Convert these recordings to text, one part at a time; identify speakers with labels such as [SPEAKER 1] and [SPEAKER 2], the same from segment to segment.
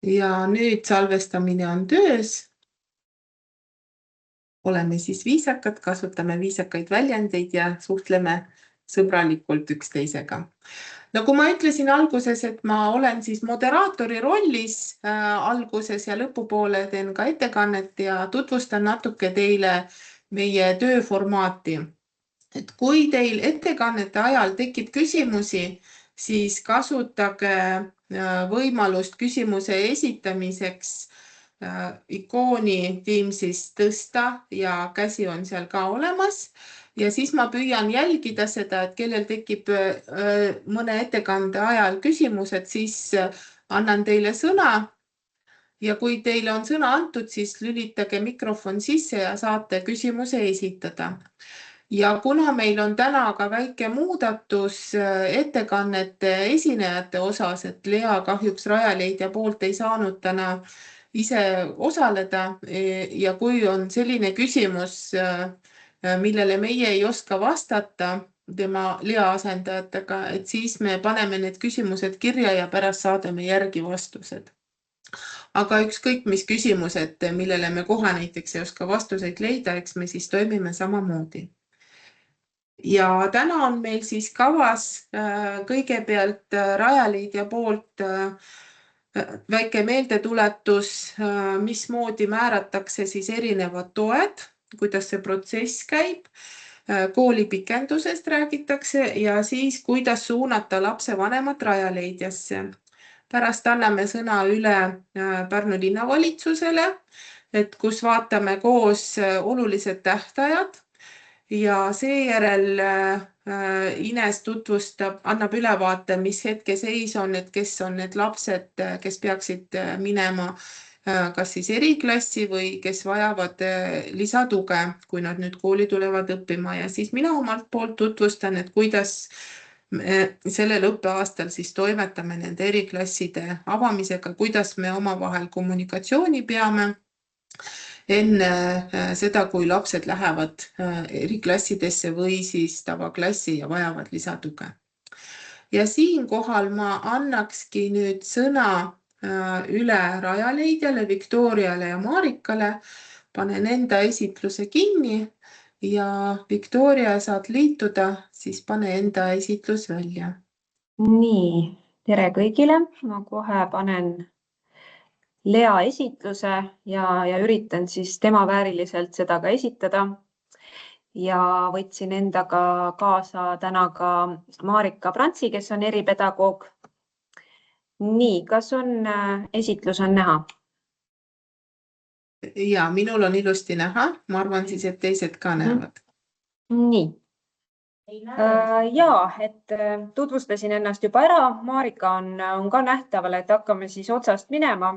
[SPEAKER 1] Ja nüüd salvestamine on töös. Oleme siis viisakad, kasutame viisakaid väljendeid ja suhtleme sõbralikult üksteisega. Nagu ma ütlesin alguses, et ma olen siis moderaatori rollis alguses ja lõpupoole teen ka ettekannet ja tutvustan natuke teile meie tööformaati. Et kui teil ettekannete ajal tekib küsimusi, siis kasutage võimalust küsimuse esitamiseks ikooni Teamsis tõsta ja käsi on seal ka olemas. Ja siis ma püüan jälgida seda, et kellel tekib mõne ettekande ajal küsimused, siis annan teile sõna. Ja kui teile on sõna antud, siis lülitage mikrofon sisse ja saate küsimuse esitada. Ja kuna meil on täna ka väike muudatus ettekannete esinejate osas, et Lea kahjuks Rajaleidja poolt ei saanud täna ise osaleda ja kui on selline küsimus, millele meie ei oska vastata tema Lea asendajatega, et siis me paneme need küsimused kirja ja pärast saadame järgi vastused. Aga ükskõik mis küsimused, millele me kohe näiteks ei oska vastuseid leida, eks me siis toimime samamoodi. Ja täna on meil siis kavas kõigepealt Rajaleidja poolt väike meeldetuletus, mismoodi määratakse siis erinevad toed, kuidas see protsess käib, koolipikendusest räägitakse ja siis kuidas suunata lapsevanemat Rajaleidjasse. Pärast anname sõna üle Pärnu linnavalitsusele, et kus vaatame koos olulised tähtajad ja seejärel Ines tutvustab, annab ülevaate, mis hetkeseis on, et kes on need lapsed, kes peaksid minema kas siis eriklassi või kes vajavad lisatuge, kui nad nüüd kooli tulevad õppima. Ja siis mina omalt poolt tutvustan, et kuidas sellel õppeaastal siis toimetame nende eriklasside avamisega, kuidas me omavahel kommunikatsiooni peame enne seda, kui lapsed lähevad eriklassidesse või siis tavaklassi ja vajavad lisatuge. Ja siinkohal ma annakski nüüd sõna üle Rajaleidjale, Viktoriale ja Marikale. Panen enda esitluse kinni ja Viktoria saad liituda, siis pane enda esitlus välja.
[SPEAKER 2] Nii, tere kõigile. Ma kohe panen Lea esitluse ja üritan siis tema vääriliselt seda ka esitada. Ja võtsin endaga kaasa täna ka Marika Prantsi, kes on eripedagoog. Nii, kas on esitlus on näha?
[SPEAKER 1] Ja minul on ilusti näha. Ma arvan siis, et teised ka näevad.
[SPEAKER 2] Nii. Ja, et tutvustasin ennast juba ära. Marika on ka nähtaval, et hakkame siis otsast minema.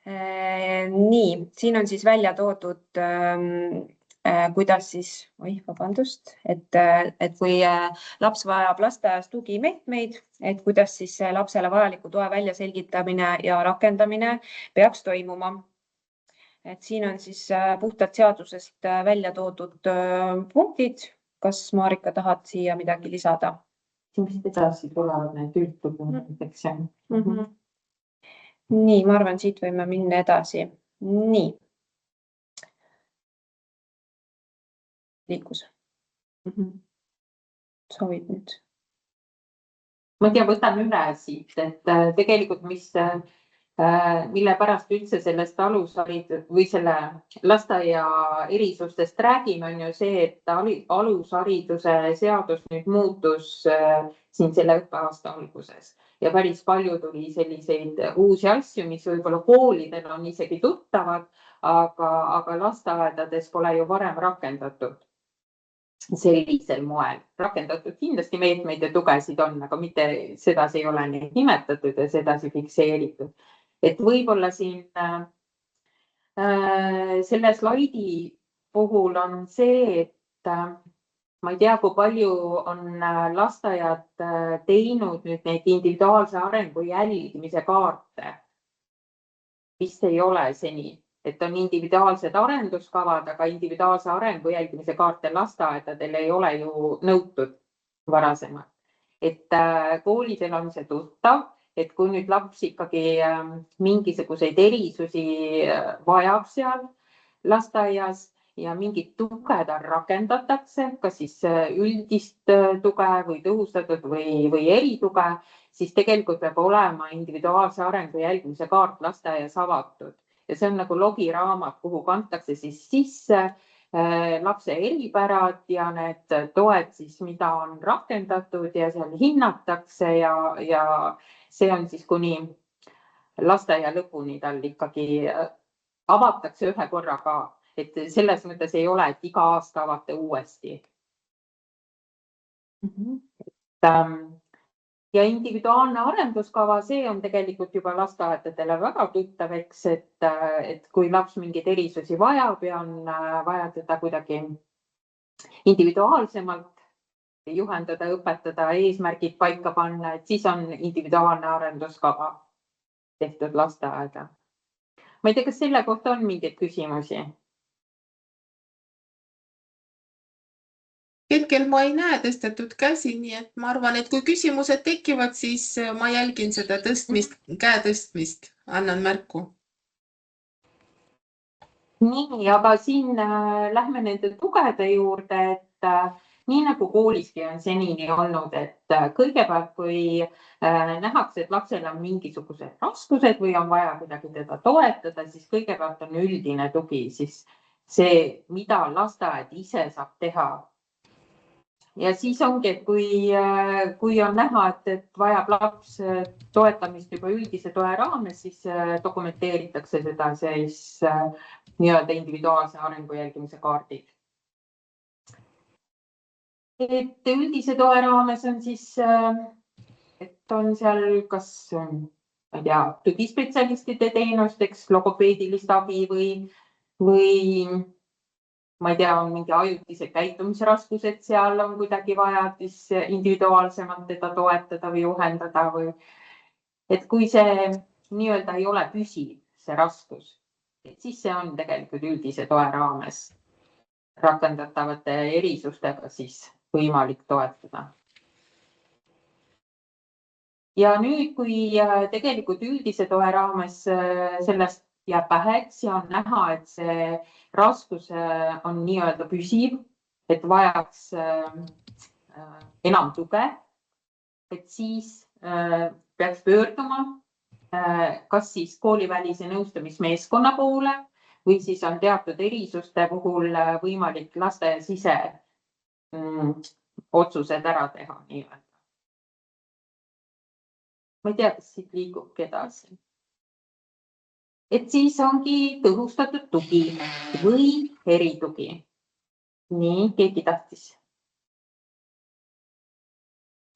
[SPEAKER 2] Nii, siin on siis välja toodud, kuidas siis, vabandust, et kui laps vajab lasteaias tugimeetmeid, et kuidas siis lapsele vajaliku toe väljaselgitamine ja rakendamine peaks toimuma. Et siin on siis puhtalt seadusest välja toodud punktid. Kas Marika tahad siia midagi lisada?
[SPEAKER 3] Mis edasi tulevad need üldpunktideks?
[SPEAKER 2] Nii, ma arvan, siit võime minna edasi. Nii. Liikus. Soovid nüüd?
[SPEAKER 3] Ma tea, võtan üle siit, et tegelikult mille pärast üldse sellest või selle lasteaia erisustest räägime, on ju see, et alushariduse seadus nüüd muutus siin selle õppeaasta alguses. Ja päris palju tuli selliseid uusi asju, mis võib-olla koolidel on isegi tuttavad, aga lasteaedades pole ju varem rakendatud sellisel moel. Rakendatud kindlasti meetmeid ja tugesid on, aga mitte sedasi ei ole neid nimetatud ja sedasi fikseeritud. Et võib-olla siin selle slaidi puhul on see, et ma ei tea, kui palju on lasteaiad teinud nüüd neid individuaalse arengu jälgimise kaarte. Vist ei ole seni, et on individuaalsed arenduskavad, aga individuaalse arengu jälgimise kaarte lasteaedadel ei ole ju nõutud varasemalt. Et koolidel on see tuttav et kui nüüd laps ikkagi mingisuguseid erisusi vajab seal lasteaias ja mingit tuge tal rakendatakse, kas siis üldist tuge või tõhustatud või erituge, siis tegelikult peab olema individuaalse arengu jälgimise kaart lasteaias avatud ja see on nagu logiraamat, kuhu kantakse siis sisse lapse eripärad ja need toed siis, mida on rakendatud ja seal hinnatakse ja see on siis kuni lasteaia lõpuni tal ikkagi avatakse ühe korraga, et selles mõttes ei ole, et iga aasta avate uuesti. Ja individuaalne arenduskava, see on tegelikult juba lasteaedadele väga tuttav, eks, et kui laps mingeid erisusi vajab ja on vaja teda kuidagi individuaalsemalt juhendada, õpetada, eesmärgid paika panna, et siis on individuaalne arenduskava tehtud lasteaeda. Ma ei tea, kas selle kohta on mingeid küsimusi?
[SPEAKER 1] Hetkel ma ei näe tõstetud käsi, nii et ma arvan, et kui küsimused tekivad, siis ma jälgin seda tõstmist, käe tõstmist, annan märku.
[SPEAKER 3] Nii, aga siin lähme nende tugede juurde, et nii nagu kooliski on senini olnud, et kõigepealt, kui nähakse, et lapsel on mingisugused raskused või on vaja kuidagi teda toetada, siis kõigepealt on üldine tugi, siis see, mida lasteaed ise saab teha. Ja siis ongi, et kui on näha, et vajab laps toetamist juba üldise toe raames, siis dokumenteeritakse seda siis nii-öelda individuaalse arengu jälgimise kaardid. Et üldise toe raames on siis, et on seal kas, ma ei tea, tugispetsialistide teenusteks, logopeedilist abi või ma ei tea, on mingi ajutised käitumisraskused, seal on kuidagi vaja siis individuaalsemalt teda toetada või juhendada või et kui see nii-öelda ei ole püsiv, see raskus, et siis see on tegelikult üldise toe raames rakendatavate erisustega siis võimalik toetada. Ja nüüd, kui tegelikult üldise toe raames sellest jääb väheks ja on näha, et see raskus on nii-öelda püsiv, et vajaks enam tuge, et siis peaks pöörduma kas siis koolivälise nõustamismeeskonna poole või siis on teatud erisuste puhul võimalik lasteaia sise otsused ära teha nii-öelda. Ma ei tea, kas siit liigubki edasi. Et siis ongi tõhustatud tugi või eritugi. Nii, keegi tahtis.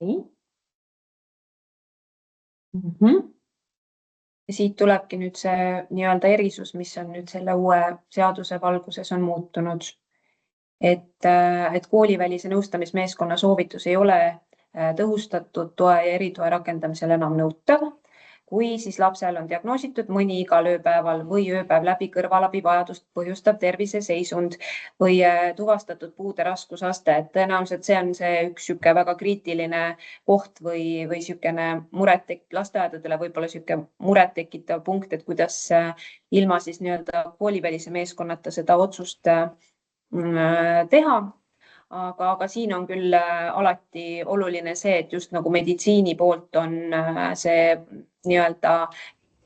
[SPEAKER 3] Nii.
[SPEAKER 2] Ja siit tulebki nüüd see nii-öelda erisus, mis on nüüd selle uue seaduse valguses on muutunud. Et koolivälise nõustamismeeskonna soovitus ei ole tõhustatud toe ja eritoe rakendamisel enam nõutav, kui siis lapsel on diagnoositud mõni igal ööpäeval või ööpäev läbi kõrvalabi vajadust põhjustav terviseseisund või tuvastatud puude raskusaste, et tõenäoliselt see on see üks sihuke väga kriitiline koht või siukene lasteaedadele võib-olla sihuke murettekitav punkt, et kuidas ilma siis nii-öelda koolivälise meeskonnata seda otsust teha. Aga siin on küll alati oluline see, et just nagu meditsiini poolt on see nii-öelda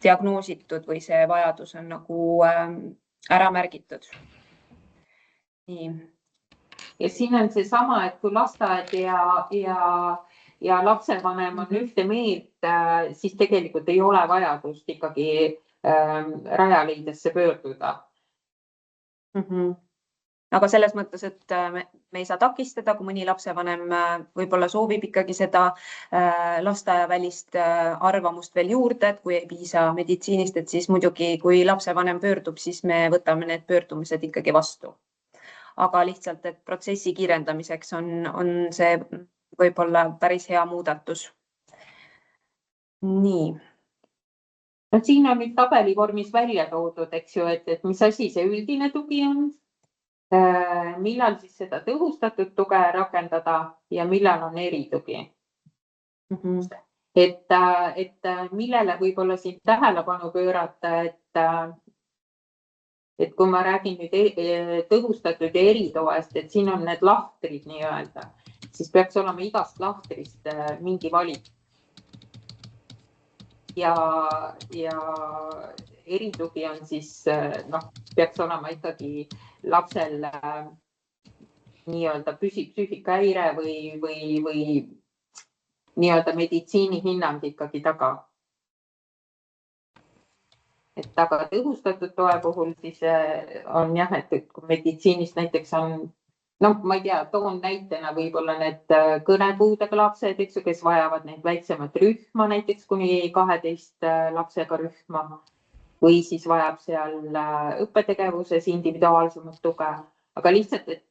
[SPEAKER 2] diagnoositud või see vajadus on nagu ära märgitud. Nii.
[SPEAKER 3] Ja siin on see sama, et kui lasteaed ja lapsevanem on ühte meelt, siis tegelikult ei ole vajadust ikkagi Rajaleidesse pöörduda.
[SPEAKER 2] Aga selles mõttes, et me ei saa takistada, kui mõni lapsevanem võib-olla soovib ikkagi seda lasteaiavälist arvamust veel juurde, et kui ei piisa meditsiinist, et siis muidugi, kui lapsevanem pöördub, siis me võtame need pöördumised ikkagi vastu. Aga lihtsalt, et protsessi kiirendamiseks on see võib-olla päris hea muudatus. Nii.
[SPEAKER 3] No, siin on nüüd tabeli vormis välja toodud, eks ju, et mis asi see üldine tugi on. Millal siis seda tõhustatud tuge rakendada ja millal on eritugi. et millele võib-olla siin tähelepanu pöörata, et kui ma räägin nüüd tõhustatud ja eritoest, et siin on need lahtrid nii-öelda, siis peaks olema igast lahtrist mingi valik. Ja eritugi on siis, peaks olema ikkagi lapsel nii-öelda psüühikahäire või nii-öelda meditsiinihinnang ikkagi taga. Et aga tõhustatud toe puhul siis on jah, et kui meditsiinist näiteks on, ma ei tea, toon näitena võib-olla need kõnepuudega lapsed, kes vajavad neid väiksemat rühma, näiteks kuni 12 lapsega rühma või siis vajab seal õppetegevuses individuaalsemat tuge. Aga lihtsalt, et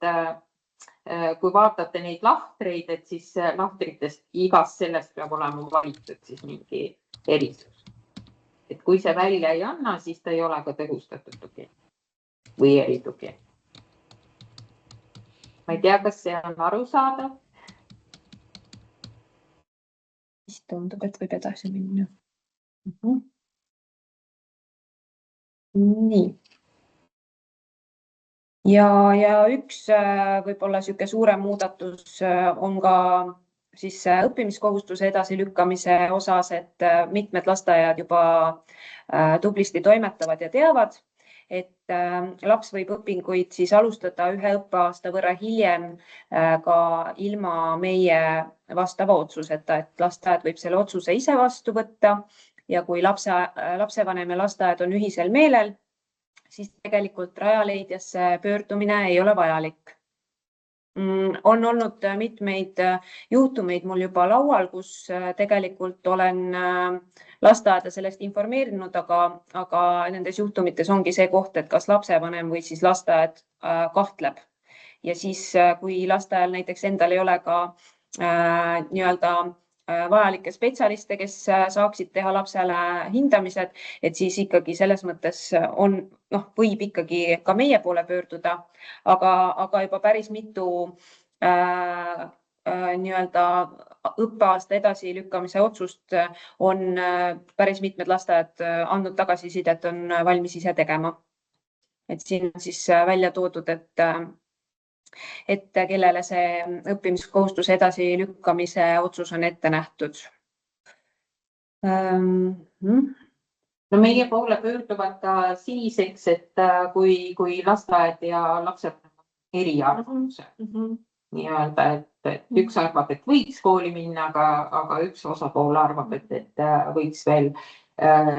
[SPEAKER 3] kui vaatate neid lahtreid, et siis lahtritest igast sellest peab olema valitud siis mingi erisus. Et kui see välja ei anna, siis ta ei ole ka tõhustatud tugi või eritugi. Ma ei tea, kas see on arusaadav.
[SPEAKER 2] Mis tundub, et võib edasi minna. Nii. Ja üks võib-olla siuke suurem muudatus on ka siis õppimiskohustuse edasilükkamise osas, et mitmed lasteaiad juba tublisti toimetavad ja teavad, et laps võib õpinguid siis alustada 1 õppeaasta võrra hiljem ka ilma meie vastava otsuseta, et lasteaed võib selle otsuse ise vastu võtta ja kui lapsevanem ja lasteaed on ühisel meelel, siis tegelikult Rajaleidjasse pöördumine ei ole vajalik. On olnud mitmeid juhtumeid mul juba laual, kus tegelikult olen lasteaeda sellest informeerinud, aga nendes juhtumites ongi see koht, et kas lapsevanem või siis lasteaed kahtleb. Ja siis, kui lasteajal näiteks endal ei ole ka nii-öelda vajalikke spetsialiste, kes saaksid teha lapsele hindamised, et siis ikkagi selles mõttes on, võib ikkagi ka meie poole pöörduda, aga juba päris mitu nii-öelda õppeaasta edasilükkamise otsust on päris mitmed lasteajad andnud tagasisidet, on valmis ise tegema. Et siin on siis välja toodud, et kellele see õppimiskohustuse edasilükkamise otsus on ette nähtud.
[SPEAKER 3] Meie poole pöörduvad ka siis, eks, et kui lasteaed ja lapsed eriarvamuse. Nii-öelda, et üks arvab, et võiks kooli minna, aga üks osapool arvab, et võiks veel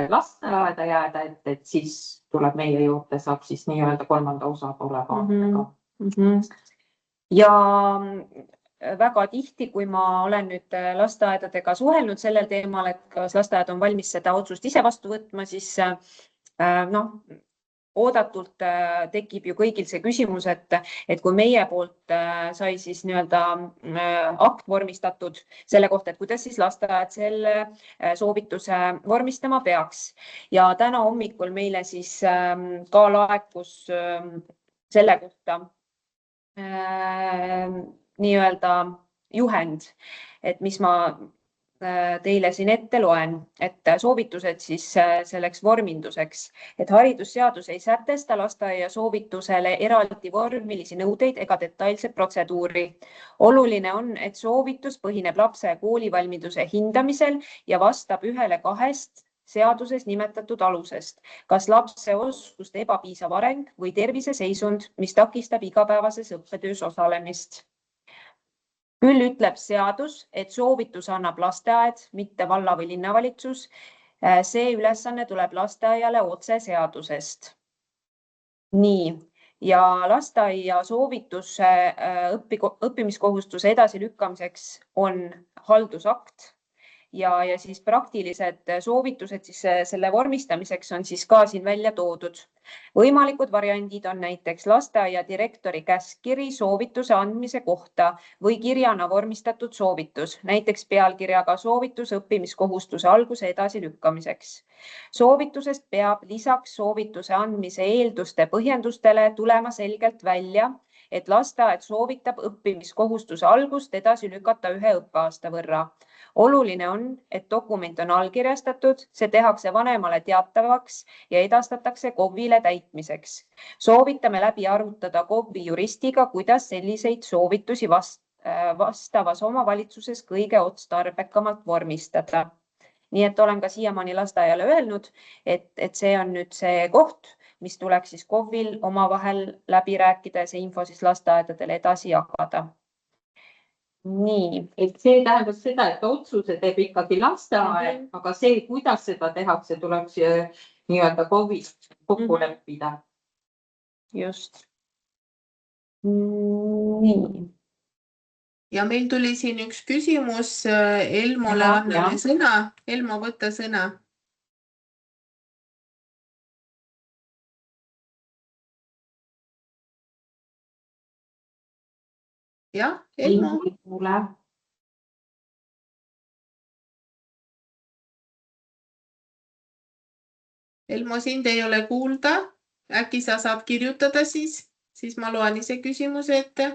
[SPEAKER 3] lasteaeda jääda, et siis tuleb meie juurde, saab siis nii-öelda kolmanda osapoole vaatega.
[SPEAKER 2] Ja väga tihti, kui ma olen nüüd lasteaedadega suhelnud sellel teemal, et kas lasteaed on valmis seda otsust ise vastu võtma, siis oodatult tekib ju kõigil see küsimus, et kui meie poolt sai siis nii-öelda akt vormistatud selle kohta, et kuidas siis lasteaed selle soovituse vormistama peaks. Ja täna hommikul meile siis ka laekus selle kohta nii-öelda juhend, et mis ma teile siin ette loen, et soovitused siis selleks vorminduseks, et haridusseadus ei sätesta lasteaia soovitusele eraldi vormilisi nõudeid ega detailset protseduuri. Oluline on, et soovitus põhineb lapse koolivalmiduse hindamisel ja vastab ühele 2 seaduses nimetatud alusest, kas lapse oskuste ebapiisav areng või terviseseisund, mis takistab igapäevases õppetöös osalemist. Küll ütleb seadus, et soovitus annab lasteaed, mitte valla- või linnavalitsus. See ülesanne tuleb lasteaiale otse seadusest. Nii, ja lasteaia soovitus õppimiskohustuse edasilükkamiseks on haldusakt. Ja siis praktilised soovitused siis selle vormistamiseks on siis ka siin välja toodud. Võimalikud variandid on näiteks lasteaia direktori käskkiri soovituse andmise kohta või kirjana vormistatud soovitus, näiteks pealkirjaga soovitus õppimiskohustuse alguse edasilükkamiseks. Soovitusest peab lisaks soovituse andmise eelduste põhjendustele tulema selgelt välja, et lasteaed soovitab õppimiskohustuse algust edasi lükata 1 õppeaasta võrra. Oluline on, et dokument on allkirjastatud, see tehakse vanemale teatavaks ja edastatakse KOV-ile täitmiseks. Soovitame läbi arutada KOV-i juristiga, kuidas selliseid soovitusi vastavas omavalitsuses kõige otstarbekamalt vormistada. Nii et olen ka siiamaani lasteaiale öelnud, et see on nüüd see koht, mis tuleks siis KOV-il omavahel läbi rääkida ja see info siis lasteaedadele edasi jagada. Nii.
[SPEAKER 3] Et see tähendab seda, et otsuse teeb ikkagi lasteaed, aga see, kuidas seda tehakse, tuleks nii-öelda KOV-il kokku leppida.
[SPEAKER 2] Just. Nii.
[SPEAKER 1] Ja meil tuli siin üks küsimus Elmole anname sõna. Elmo, võtta sõna. Jah, Elmo. Elmo, sind ei ole kuulda. Äkki sa saad kirjutada siis ma loen ise küsimuse ette.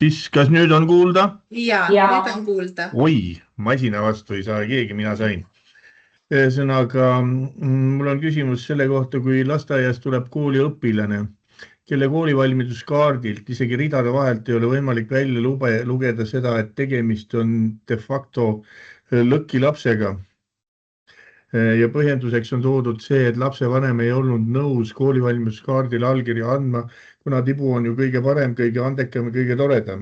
[SPEAKER 4] Siis kas nüüd on kuulda?
[SPEAKER 1] Ja. Nüüd on kuulda.
[SPEAKER 4] Oi, masina vastu ei saa keegi, mina sain. Ühesõnaga, mul on küsimus selle kohta, kui lasteaias tuleb kooli õpilane, kelle koolivalmiduskaardilt isegi ridade vahelt ei ole võimalik välja lugeda seda, et tegemist on de facto lõkkilapsega. Ja põhjenduseks on toodud see, et lapsevanem ei olnud nõus koolivalmiduskaardil allkirja andma, kuna Tibu on ju kõige parem, kõige andekam ja kõige toredam.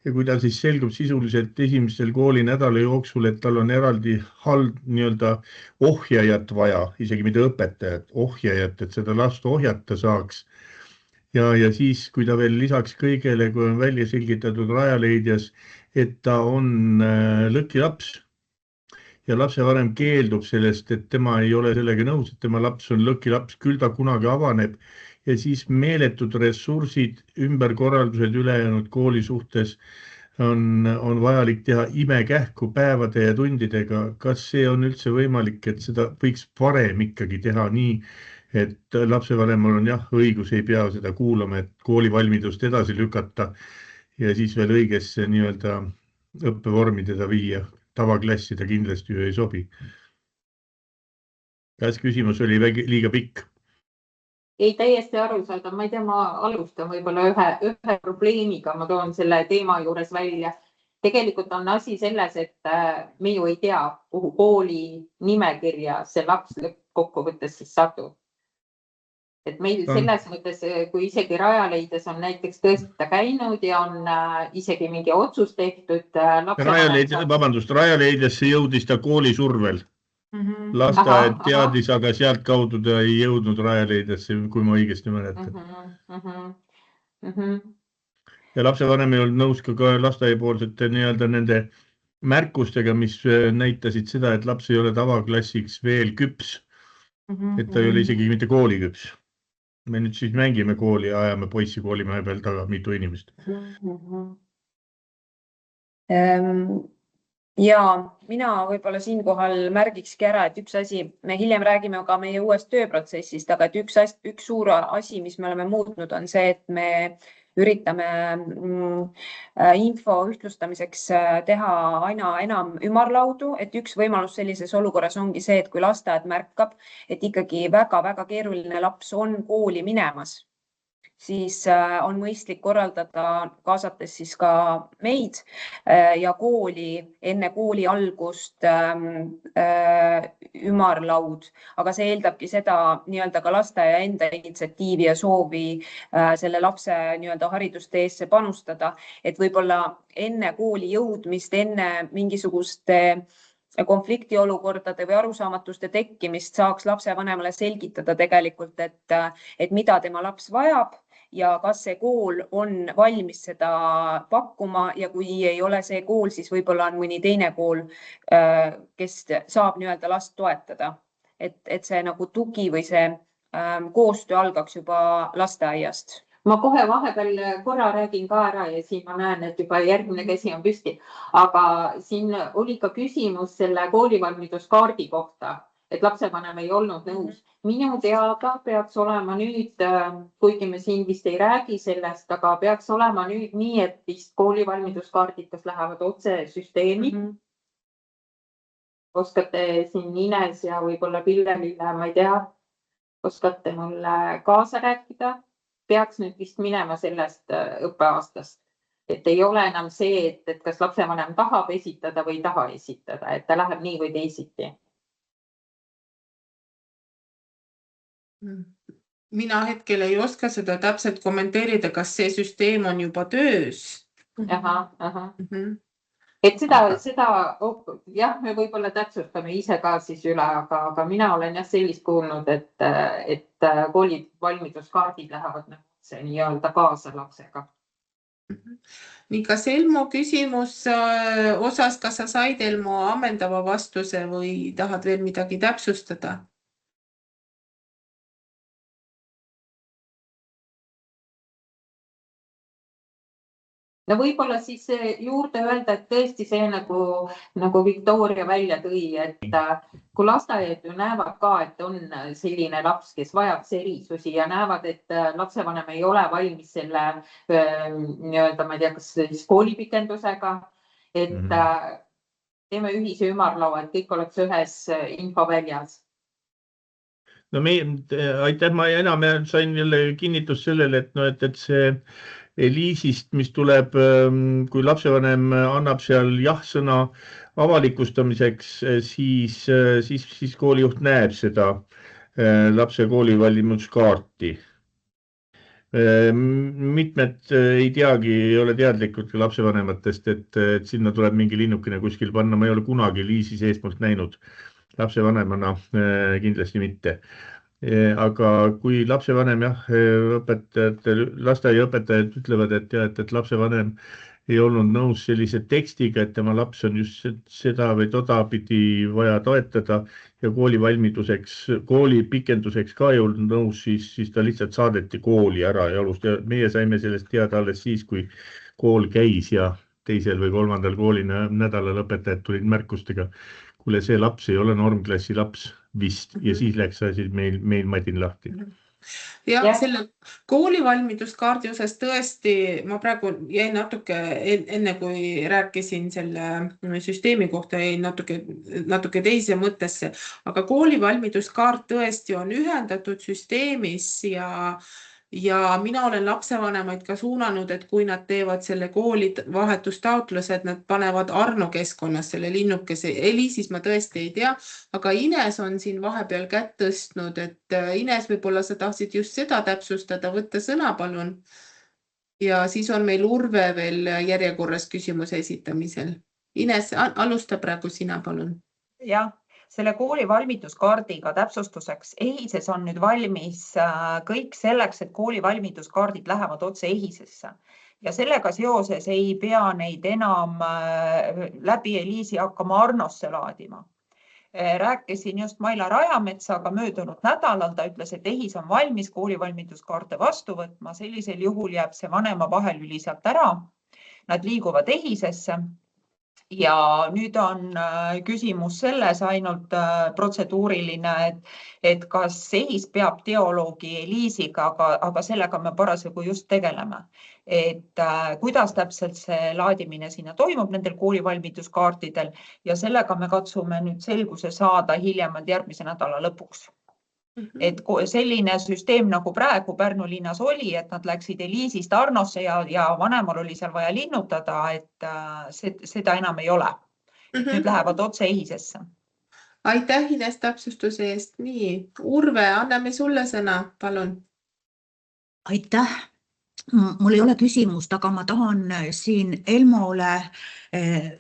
[SPEAKER 4] Ja kui ta siis selgub sisuliselt esimestel koolinädala jooksul, et tal on eraldi nii-öelda ohjajat vaja, isegi mitte õpetajat, ohjajat, et seda last ohjata saaks. Ja siis, kui ta veel lisaks kõigele, kui on välja selgitatud Rajaleidjas, et ta on lõkilaps, ja lapsevanem keeldub sellest, et tema ei ole sellega nõus, et tema laps on lõkilaps, küll ta kunagi avaneb ja siis meeletud ressursid, ümberkorraldused ülejäänud kooli suhtes on vajalik teha imekähku päevade ja tundidega. Kas see on üldse võimalik, et seda võiks varem ikkagi teha nii, et lapsevanemal on õigus, ei pea seda kuulama, et koolivalmidust edasi lükata ja siis veel õigesse nii-öelda õppevormi teda viia. Tavaklassi ta kindlasti ju ei sobi. Kas küsimus oli liiga pikk?
[SPEAKER 3] Ei, täiesti aru saada. Ma ei tea, ma alustan võib-olla ühe probleemiga, ma toon selle teema juures välja. Tegelikult on asi selles, et me ju ei tea, kuhu kooli nimekirja see laps kokkuvõttes siis satub. Et meil selles mõttes, kui isegi Rajaleidjas on näiteks tõesti käinud ja on isegi mingi otsus tehtud.
[SPEAKER 4] Rajaleidjasse jõudis ta kooli survel. Lasteaed teadis, aga sealt kaudu ta ei jõudnud Rajaleidjasse, kui ma õigesti mäletan. Ja lapsevanem ei olnud nõus ka lasteaiapoolsete nii-öelda nende märkustega, mis näitasid seda, et laps ei ole tavaklassiks veel küps. Et ta ei ole isegi mitte kooliküps. Me nüüd siis mängime kooli ja ajame poissi koolimehe peal taga mitu inimest.
[SPEAKER 2] Ja mina võib-olla siinkohal märgikski ära, et üks asi, me hiljem räägime ka meie uuest tööprotsessist, aga et üks suur asi, mis me oleme muutnud, on see, et me üritame info ühtlustamiseks teha aina enam ümarlaudu, et üks võimalus sellises olukorras ongi see, et kui lasteaed märkab, et ikkagi väga-väga keeruline laps on kooli minemas, siis on mõistlik korraldada, kaasates siis ka meid ja kooli enne kooli algust ümarlaud, aga see eeldabki seda nii-öelda ka lasteaia enda initsiatiivi ja soovi selle lapse nii-öelda haridusteesse panustada, et võib-olla enne kooli jõudmist, enne mingisuguste konfliktiolukordade või arusaamatuste tekkimist saaks lapsevanemale selgitada tegelikult, et mida tema laps vajab ja kas see kool on valmis seda pakkuma ja kui ei ole see kool, siis võib-olla on mõni teine kool, kes saab nii-öelda last toetada. Et see nagu tugi või see koostöö algaks juba lasteaiast.
[SPEAKER 3] Ma kohe vahepeal korra räägin ka ära ja siin ma näen, et juba järgmine käsi on püsti. Aga siin oli ka küsimus selle koolivalmiduskaardi kohta, et lapsevanem ei olnud nõus. Minu teada peaks olema nüüd, kuigi me siin vist ei räägi sellest, aga peaks olema nüüd nii, et vist koolivalmiduskaardid kas lähevad otse süsteemi oskate siin Ines ja võib-olla Pille-Lille, ma ei tea, oskate mulle kaasa rääkida? Peaks nüüd vist minema sellest õppeaastast, et ei ole enam see, et kas lapsevanem tahab esitada või ei taha esitada, et ta läheb nii või teisiti.
[SPEAKER 1] Mina hetkel ei oska seda täpselt kommenteerida, kas see süsteem on juba töös.
[SPEAKER 3] Et seda jah, me võib-olla täpsustame ise ka siis üle, aga mina olen jah sellist kuulnud, et kooli valmiduskaardid lähevad see nii-öelda kaasa lapsega.
[SPEAKER 1] Nii, kas Elmo küsimus osas, kas sa said Elmo ammendava vastuse või tahad veel midagi täpsustada?
[SPEAKER 3] No võib-olla siis juurde öelda, et tõesti see nagu Victoria välja tõi, et kui lasteaiad ju näevad ka, et on selline laps, kes vajab erisusi ja näevad, et lapsevanem ei ole valmis selle nii-öelda, ma ei tea, kas siis koolipikendusega, et teeme ühise ümarlaua, et kõik oleks ühes infoväljas.
[SPEAKER 4] No aitäh, ma enam sain jälle kinnitust sellele, et see Eliisist, mis tuleb, kui lapsevanem annab seal jah-sõna avalikustamiseks, siis koolijuht näeb seda lapse koolivalmiduskaarti. Mitmed ei teagi, ei ole teadlikud ka lapsevanematest, et sinna tuleb mingi linnukene kuskil panna. Ma ei ole kunagi Eliisi seestpoolt näinud, lapsevanemana kindlasti mitte. Aga kui lapsevanem lasteaiaõpetajad ütlevad, et lapsevanem ei olnud nõus sellise tekstiga, et tema laps on just seda või toda pidi vaja toetada ja kooli pikenduseks ka ei olnud nõus, siis ta lihtsalt saadeti kooli ära ja meie saime sellest teada alles siis, kui kool käis ja teisel või kolmandal koolinädalal õpetajad tulid märkustega, kuule see laps ei ole normklassi laps vist ja siis läks asi meil madin lahti.
[SPEAKER 1] Ja selle koolivalmiduskaardi osas tõesti, ma praegu jäin natuke enne, kui rääkisin selle süsteemi kohta, jäin natuke teise mõttesse, aga koolivalmiduskaart tõesti on ühendatud süsteemis ja mina olen lapsevanemaid ka suunanud, et kui nad teevad selle kooli vahetustaotluse, et nad panevad Arno keskkonnas selle linnukese. Eliisis ma tõesti ei tea, aga Ines on siin vahepeal kätt tõstnud, et Ines, võib-olla sa tahtsid just seda täpsustada, võtta sõna palun. Ja siis on meil Urve veel järjekorras küsimuse esitamisel. Ines, alusta praegu sina palun.
[SPEAKER 5] Jah. Selle kooli valmiduskaardiga täpsustuseks EHISes on nüüd valmis kõik selleks, et kooli valmiduskaardid lähevad otse EHISesse ja sellega seoses ei pea neid enam läbi Eliisi hakkama Arnosse laadima. Rääkisin just Maila Rajametsaga möödunud nädalal, ta ütles, et EHIS on valmis kooli valmiduskaarte vastu võtma, sellisel juhul jääb see vanema vahelüli sealt ära, nad liiguvad EHISesse. Ja nüüd on küsimus selles ainult protseduuriline, et kas EHIS peab dialoogi Eliisiga, aga sellega me parasjagu just tegeleme. Et kuidas täpselt see laadimine sinna toimub nendel koolivalmiduskaartidel ja sellega me katsume nüüd selguse saada hiljemalt järgmise nädala lõpuks. Et selline süsteem nagu praegu Pärnu linnas oli, et nad läksid Eliisist Arnosse ja vanemal oli seal vaja linnutada, et seda enam ei ole. Nüüd lähevad otse EHISesse.
[SPEAKER 1] Aitäh Ines täpsustuse eest. Nii, Urve, anname sulle sõna, palun.
[SPEAKER 6] Aitäh. Mul ei ole küsimust, aga ma tahan siin Elmole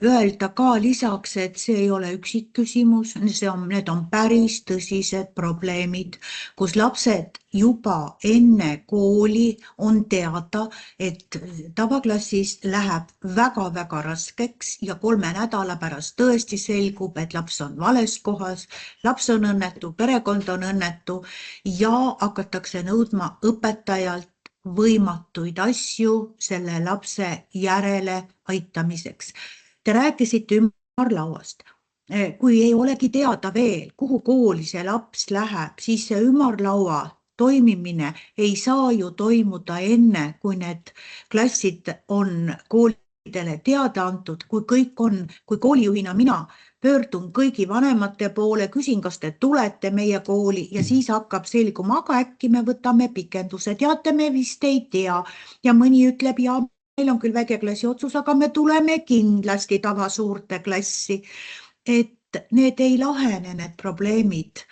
[SPEAKER 6] öelda ka lisaks, et see ei ole üksik küsimus, need on päris tõsised probleemid, kus lapsed juba enne kooli on teada, et tavaklassis läheb väga-väga raskeks ja 3 nädala pärast tõesti selgub, et laps on vales kohas, laps on õnnetu, perekond on õnnetu ja hakatakse nõudma õpetajalt võimatuid asju selle lapse järele aitamiseks. Te rääkisite ümarlauast. Kui ei olegi teada veel, kuhu kooli see laps läheb, siis see ümarlaua toimimine ei saa ju toimuda enne, kui need klassid on kooli teada antud, kui koolijuhina mina pöördun kõigi vanemate poole, küsin, kas te tulete meie kooli ja siis hakkab selguma, aga äkki me võtame pikenduse, teate, me vist ei tea ja mõni ütleb, ja meil on küll väikeklassi otsus, aga me tuleme kindlasti tavasuurte klassi. Et need ei lahene, need probleemid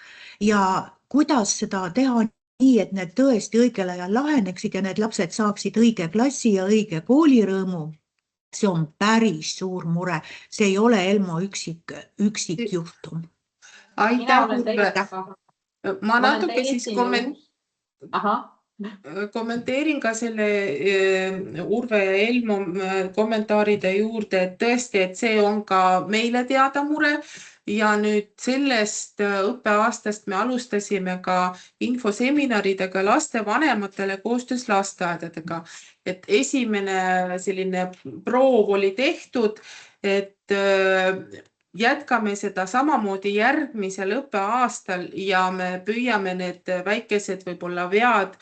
[SPEAKER 6] ja kuidas seda teha nii, et need tõesti õigel ajal laheneksid ja need lapsed saaksid õige klassi ja õige koolirõõmu. See on päris suur mure. See ei ole Elmo üksik juhtum.
[SPEAKER 1] Aitäh, Urve. Ma natuke siis kommenteerin ka selle Urve ja Elmo kommentaaride juurde, et tõesti, et see on ka meile teada mure. Ja nüüd sellest õppeaastast me alustasime ka infoseminaridega lastevanematele koostöös lasteaedadega. Et esimene selline proov oli tehtud, et jätkame seda samamoodi järgmisel õppeaastal ja me püüame need väikesed võib-olla vead,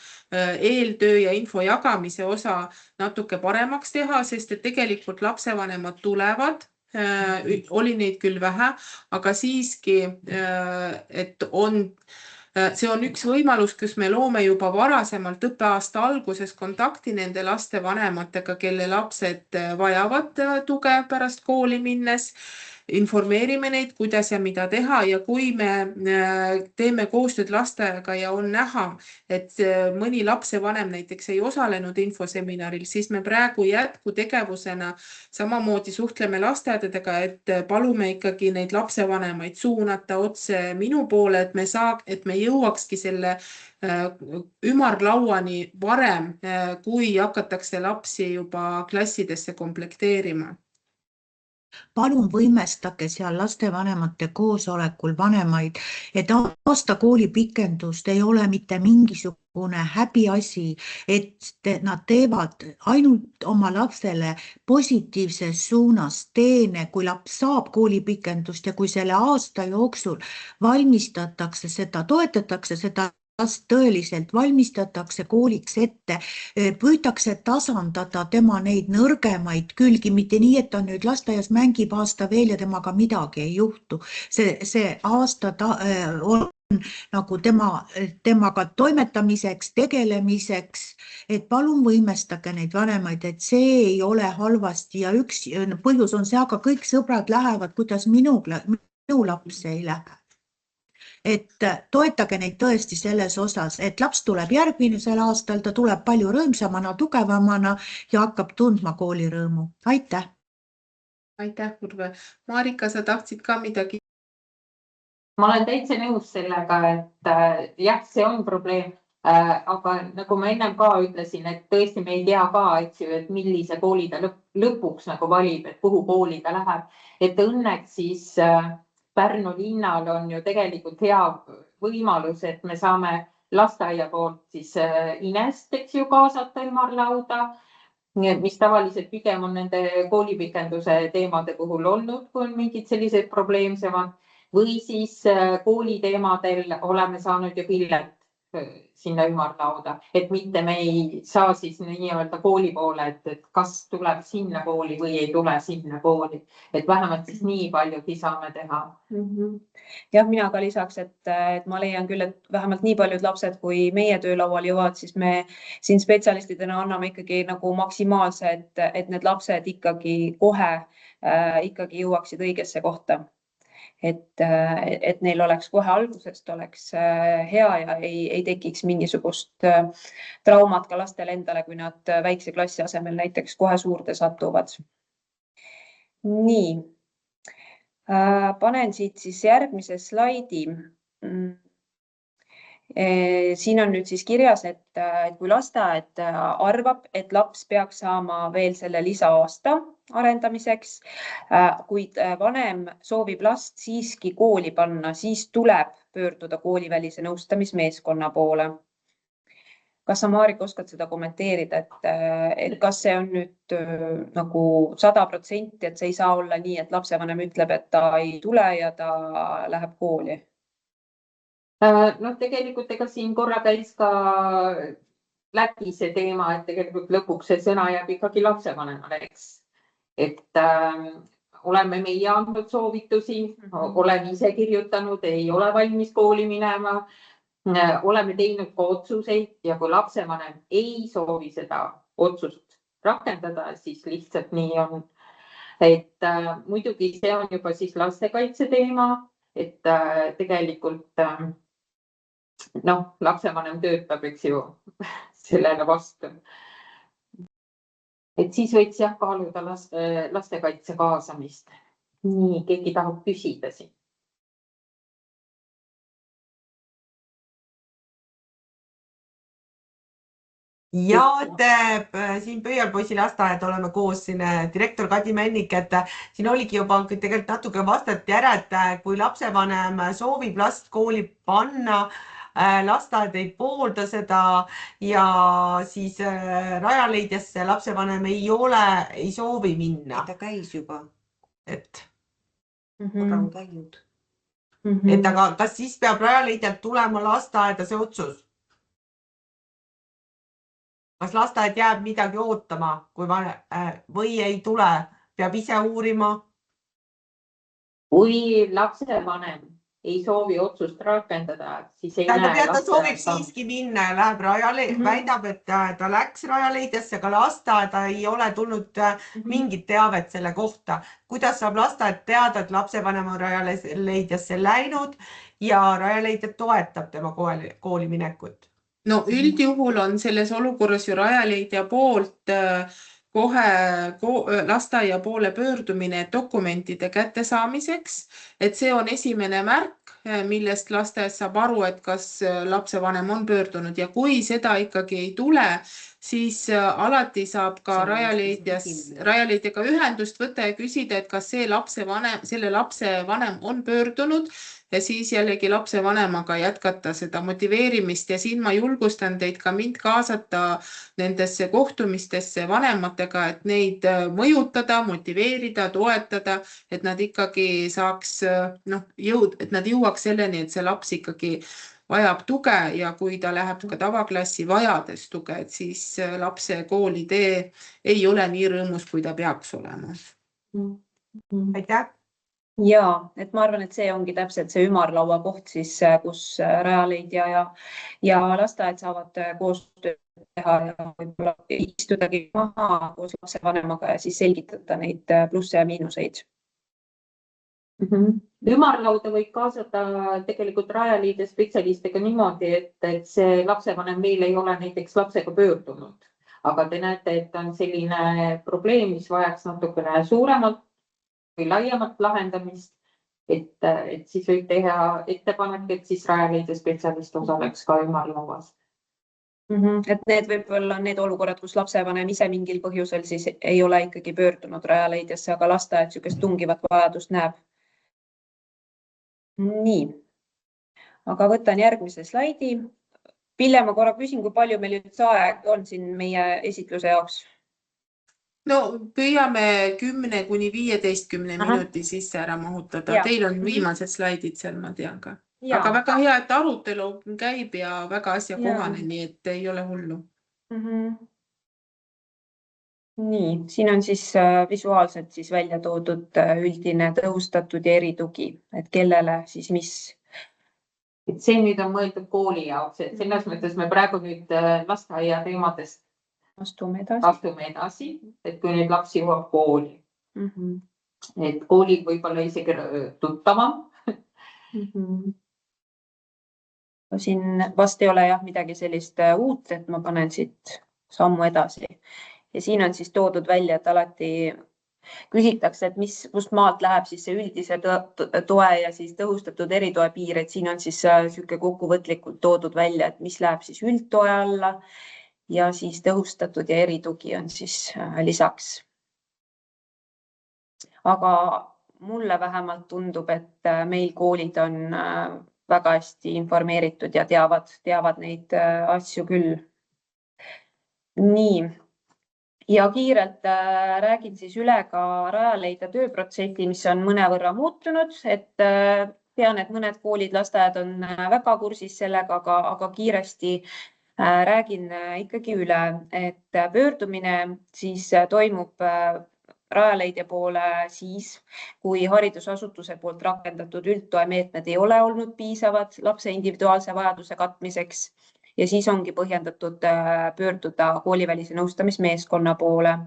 [SPEAKER 1] eeltöö ja info jagamise osa natuke paremaks teha, sest et tegelikult lapsevanemad tulevad. Oli neid küll vähe, aga siiski, et see on üks võimalus, kus me loome juba varasemalt õppeaasta alguses kontakti nende lastevanematega, kelle lapsed vajavad tuge pärast kooli minnes. Informeerime neid, kuidas ja mida teha ja kui me teeme koostööd lasteaega ja on näha, et mõni lapsevanem näiteks ei osalenud infoseminaril, siis me praegu jätkutegevusena samamoodi suhtleme lasteaedadega, et palume ikkagi neid lapsevanemaid suunata otse minu poole, et me jõuakski selle ümarlauani varem, kui hakatakse lapsi juba klassidesse komplekteerima.
[SPEAKER 6] Palun võimestage seal lastevanemate koosolekul vanemaid, et aasta koolipikendust ei ole mitte mingisugune häbiasi, et nad teevad ainult oma lapsele positiivses suunas teene, kui laps saab koolipikendust ja kui selle aasta jooksul valmistatakse seda, toetatakse seda last tõeliselt, valmistatakse kooliks ette, püütakse tasandada tema neid nõrgemaid külgi, mitte nii, et ta nüüd lasteaias mängib aasta veel ja temaga midagi ei juhtu. See aasta on nagu temaga toimetamiseks, tegelemiseks, et palun võimestage neid vanemaid, et see ei ole halvasti ja üks põhjus on see, aga kõik sõbrad lähevad, kuidas minu laps ei lähe. Et toetage neid tõesti selles osas, et laps tuleb järgmisel aastal, ta tuleb palju rõõmsamana, tugevamana ja hakkab tundma koolirõõmu. Aitäh!
[SPEAKER 1] Aitäh, Urve. Marika, sa tahtsid ka midagi?
[SPEAKER 3] Ma olen täitsa nõus sellega, et jah, see on probleem, aga nagu ma ennem ka ütlesin, et tõesti me ei tea ka, et millise kooli ta lõpuks nagu valib, et kuhu kooli ta läheb. Et õnneks siis Pärnu linnal on ju tegelikult hea võimalus, et me saame lasteaia poolt siis Inest, eks ju, kaasata ümarlauda, mis tavaliselt pigem on nende koolipikenduse teemade puhul olnud, kui on mingid sellised probleemsemad, või siis kooli teemadel oleme saanud ju Pillet sinna ümarlauda, et mitte me ei saa siis nii-öelda kooli poole, et kas tuleb sinna kooli või ei tule sinna kooli, et vähemalt siis nii paljugi saame teha.
[SPEAKER 2] Jah, mina ka lisaks, et ma leian küll, et vähemalt nii paljud lapsed, kui meie töölaual jõuavad, siis me siin spetsialistidena anname ikkagi nagu maksimaalse, et need lapsed ikkagi kohe ikkagi jõuaksid õigesse kohta. Et neil oleks kohe algusest oleks hea ja ei tekiks mingisugust traumat ka lastele endale, kui nad väikse klassi asemel näiteks kohe suurde satuvad. Nii, panen siit siis järgmise slaidi. Siin on nüüd siis kirjas, et kui lasteaed arvab, et laps peaks saama veel selle lisaaasta arendamiseks, kuid vanem soovib last siiski kooli panna, siis tuleb pöörduda koolivälise nõustamismeeskonna poole. Kas sa, Marika, oskad seda kommenteerida, et kas see on nüüd nagu 100%, et see ei saa olla nii, et lapsevanem ütleb, et ta ei tule ja ta läheb kooli?
[SPEAKER 3] No tegelikult ega siin korra käis ka läbi see teema, et tegelikult lõpuks see sõna jääb ikkagi lapsevanemale, eks. et oleme meie andnud soovitusi, olen ise kirjutanud, ei ole valmis kooli minema. Oleme teinud ka otsuseid ja kui lapsevanem ei soovi seda otsust rakendada, siis lihtsalt nii on. Et muidugi see on juba siis lastekaitse teema, et tegelikult lapsevanem töötab, eks ju, sellele vastu. Et siis võiks jah kaaluda lastekaitse kaasamist. Nii, keegi tahab küsida siin.
[SPEAKER 7] Ja siin Pöialpoisi lasteaed oleme koos siin direktor Kadi Männik, et siin oligi juba tegelikult natuke vastati ära, et kui lapsevanem soovib last kooli panna, lasteaed ei poolda seda ja siis Rajaleidjasse lapsevanem ei soovi minna.
[SPEAKER 8] Ta käis juba.
[SPEAKER 7] Et
[SPEAKER 8] on käinud.
[SPEAKER 7] Et aga kas siis peab Rajaleidjalt tulema lasteaeda see otsus? Kas lasteaed jääb midagi ootama või ei tule, peab ise uurima?
[SPEAKER 3] Kui lapsevanem ei soovi otsust rakendada, siis ei näe
[SPEAKER 7] ta soovib siiski minna ja läheb väidab, et ta läks Rajaleidjasse, aga lasteaeda ei ole tulnud mingit teavet selle kohta. Kuidas saab lasteaed teada, et lapsevanem on Rajaleidjasse läinud ja Rajaleidja toetab tema kooli minekut?
[SPEAKER 1] No üldjuhul on selles olukorras ju Rajaleidja poolt kohe lasteaia poole pöördumine dokumentide kättesaamiseks, et see on esimene märk, millest lasteaed saab aru, et kas lapsevanem on pöördunud ja kui seda ikkagi ei tule, siis alati saab ka Rajaleidjaga ühendust võtta ja küsida, et kas selle lapse vanem on pöördunud ja siis jällegi lapsevanemaga jätkata seda motiveerimist ja siin ma julgustan teid ka mind kaasata nendesse kohtumistesse vanematega, et neid mõjutada, motiveerida, toetada, et nad ikkagi saaks, et nad jõuaks selleni, et see laps ikkagi vajab tuge ja kui ta läheb ka tavaklassi vajades tuge, et siis lapse koolitee ei ole nii rõõmus, kui ta peaks olema.
[SPEAKER 7] Aitäh!
[SPEAKER 2] Ja, et ma arvan, et see ongi täpselt see ümarlaua koht siis, kus Rajaleidja ja lasteaed saavad koostööd teha ja võib-olla istudagi maha koos lapsevanemaga ja siis selgitada neid plusse ja miinuseid.
[SPEAKER 3] Ümarlauda võib kaasata tegelikult Rajaleidja spetsialistega niimoodi, et see lapsevanem meil ei ole näiteks lapsega pöördunud, aga te näete, et on selline probleem, mis vajaks natukene suuremalt või laiemat lahendamist, et siis võib teha ettepanek, et siis Rajaleidja spetsialist osaleks ka ümarlauas.
[SPEAKER 2] Et need võib-olla need olukorrad, kus lapsevanem ise mingil põhjusel siis ei ole ikkagi pöördunud Rajaleidjasse, aga lasteaed niisugust tungivat vajadust näeb. Nii, aga võtan järgmise slaidi. Pille, ma korra küsin, kui palju meil üldse aeg on siin meie esitluse jaoks?
[SPEAKER 1] No püüame 10 kuni 15 minuti sisse ära mahutada. Teil on viimased slaidid seal, ma tean ka. Aga väga hea, et arutelu käib ja väga asjakohane, nii et ei ole hullu.
[SPEAKER 2] Nii, siin on siis visuaalselt siis välja toodud üldine tõhustatud ja eritugi, et kellele siis mis.
[SPEAKER 3] Et see nüüd on mõeldud kooli jaoks, et selles mõttes me praegu nüüd lasteaia teemadest astume edasi, et kui nüüd laps jõuab kooli. Et koolil võib-olla isegi tuttavam.
[SPEAKER 2] Siin vast ei ole jah midagi sellist uut, et ma panen siit sammu edasi. Ja siin on siis toodud välja, et alati küsitakse, et kust maalt läheb siis see üldise toe ja siis tõhustatud eritoe piir, et siin on siis niisugune kokkuvõtlikult toodud välja, et mis läheb siis üldtoe alla ja siis tõhustatud ja eritugi on siis lisaks. Aga mulle vähemalt tundub, et meil koolid on väga hästi informeeritud ja teavad neid asju küll. Nii. Ja kiirelt räägin siis üle ka Rajaleidja tööprotsessi, mis on mõnevõrra muutunud, et tean, et mõned koolid, lasteaed on väga kursis sellega, aga kiiresti räägin ikkagi üle, et pöördumine siis toimub Rajaleidja poole siis, kui haridusasutuse poolt rakendatud üldtoe meetmed ei ole olnud piisavad lapse individuaalse vajaduse katmiseks ja siis ongi põhjendatud pöörduda koolivälise nõustamismeeskonna poole.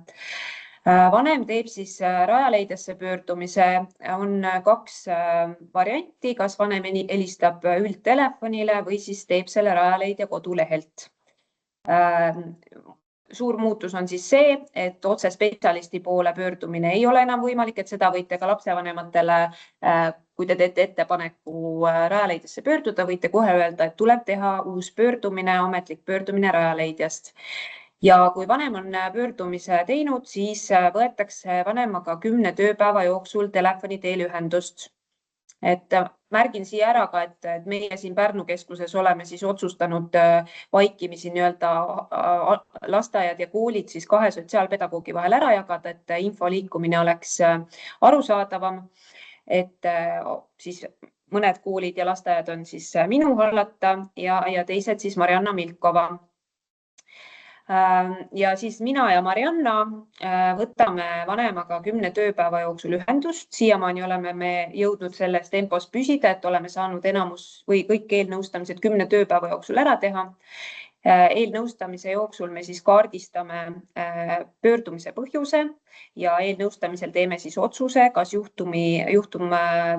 [SPEAKER 2] Vanem teeb siis Rajaleidjasse pöördumise, on 2 varianti, kas vanem helistab üldtelefonile või siis teeb selle Rajaleidja kodulehelt. Suur muutus on siis see, et otse spetsialisti poole pöördumine ei ole enam võimalik, et seda võite ka lapsevanematele, kui te teete ettepaneku Rajaleidjasse pöörduda, võite kohe öelda, et tuleb teha uus pöördumine, ametlik pöördumine Rajaleidjast. Ja kui vanem on pöördumise teinud, siis võetakse vanemaga 10 tööpäeva jooksul telefoni teel ühendust. Et märgin siia ära ka, et meie siin Pärnu keskuses oleme siis otsustanud vaikimisi lasteaiad ja koolid siis 2 sotsiaalpedagoogi vahel ära jagada, et info liikumine oleks arusaadavam, et siis mõned koolid ja lasteaiad on siis minu hallata ja teised siis Marianna Milkova. Ja siis mina ja Marianna võtame vanemaga 10 tööpäeva jooksul ühendust. Siiamaani oleme me jõudnud selles tempos püsida, et oleme saanud enamus või kõik eelnõustamised 10 tööpäeva jooksul ära teha. Eelnõustamise jooksul me siis kaardistame pöördumise põhjuse ja eelnõustamisel teeme siis otsuse, kas juhtum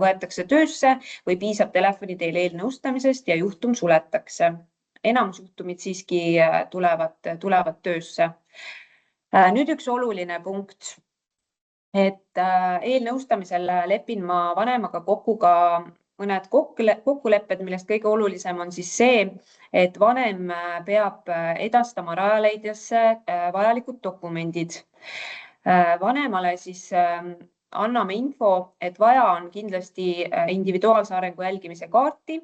[SPEAKER 2] võetakse töösse või piisab telefoni teel eelnõustamisest ja juhtum suletakse. Enamus juhtumid siiski tulevad töösse. Nüüd üks oluline punkt, et eelnõustamisel lepin ma vanemaga kokku ka mõned kokkulepped, millest kõige olulisem on siis see, et vanem peab edastama Rajaleidjasse vajalikud dokumendid. Vanemale siis anname info, et vaja on kindlasti individuaalse arengu jälgimise kaarti.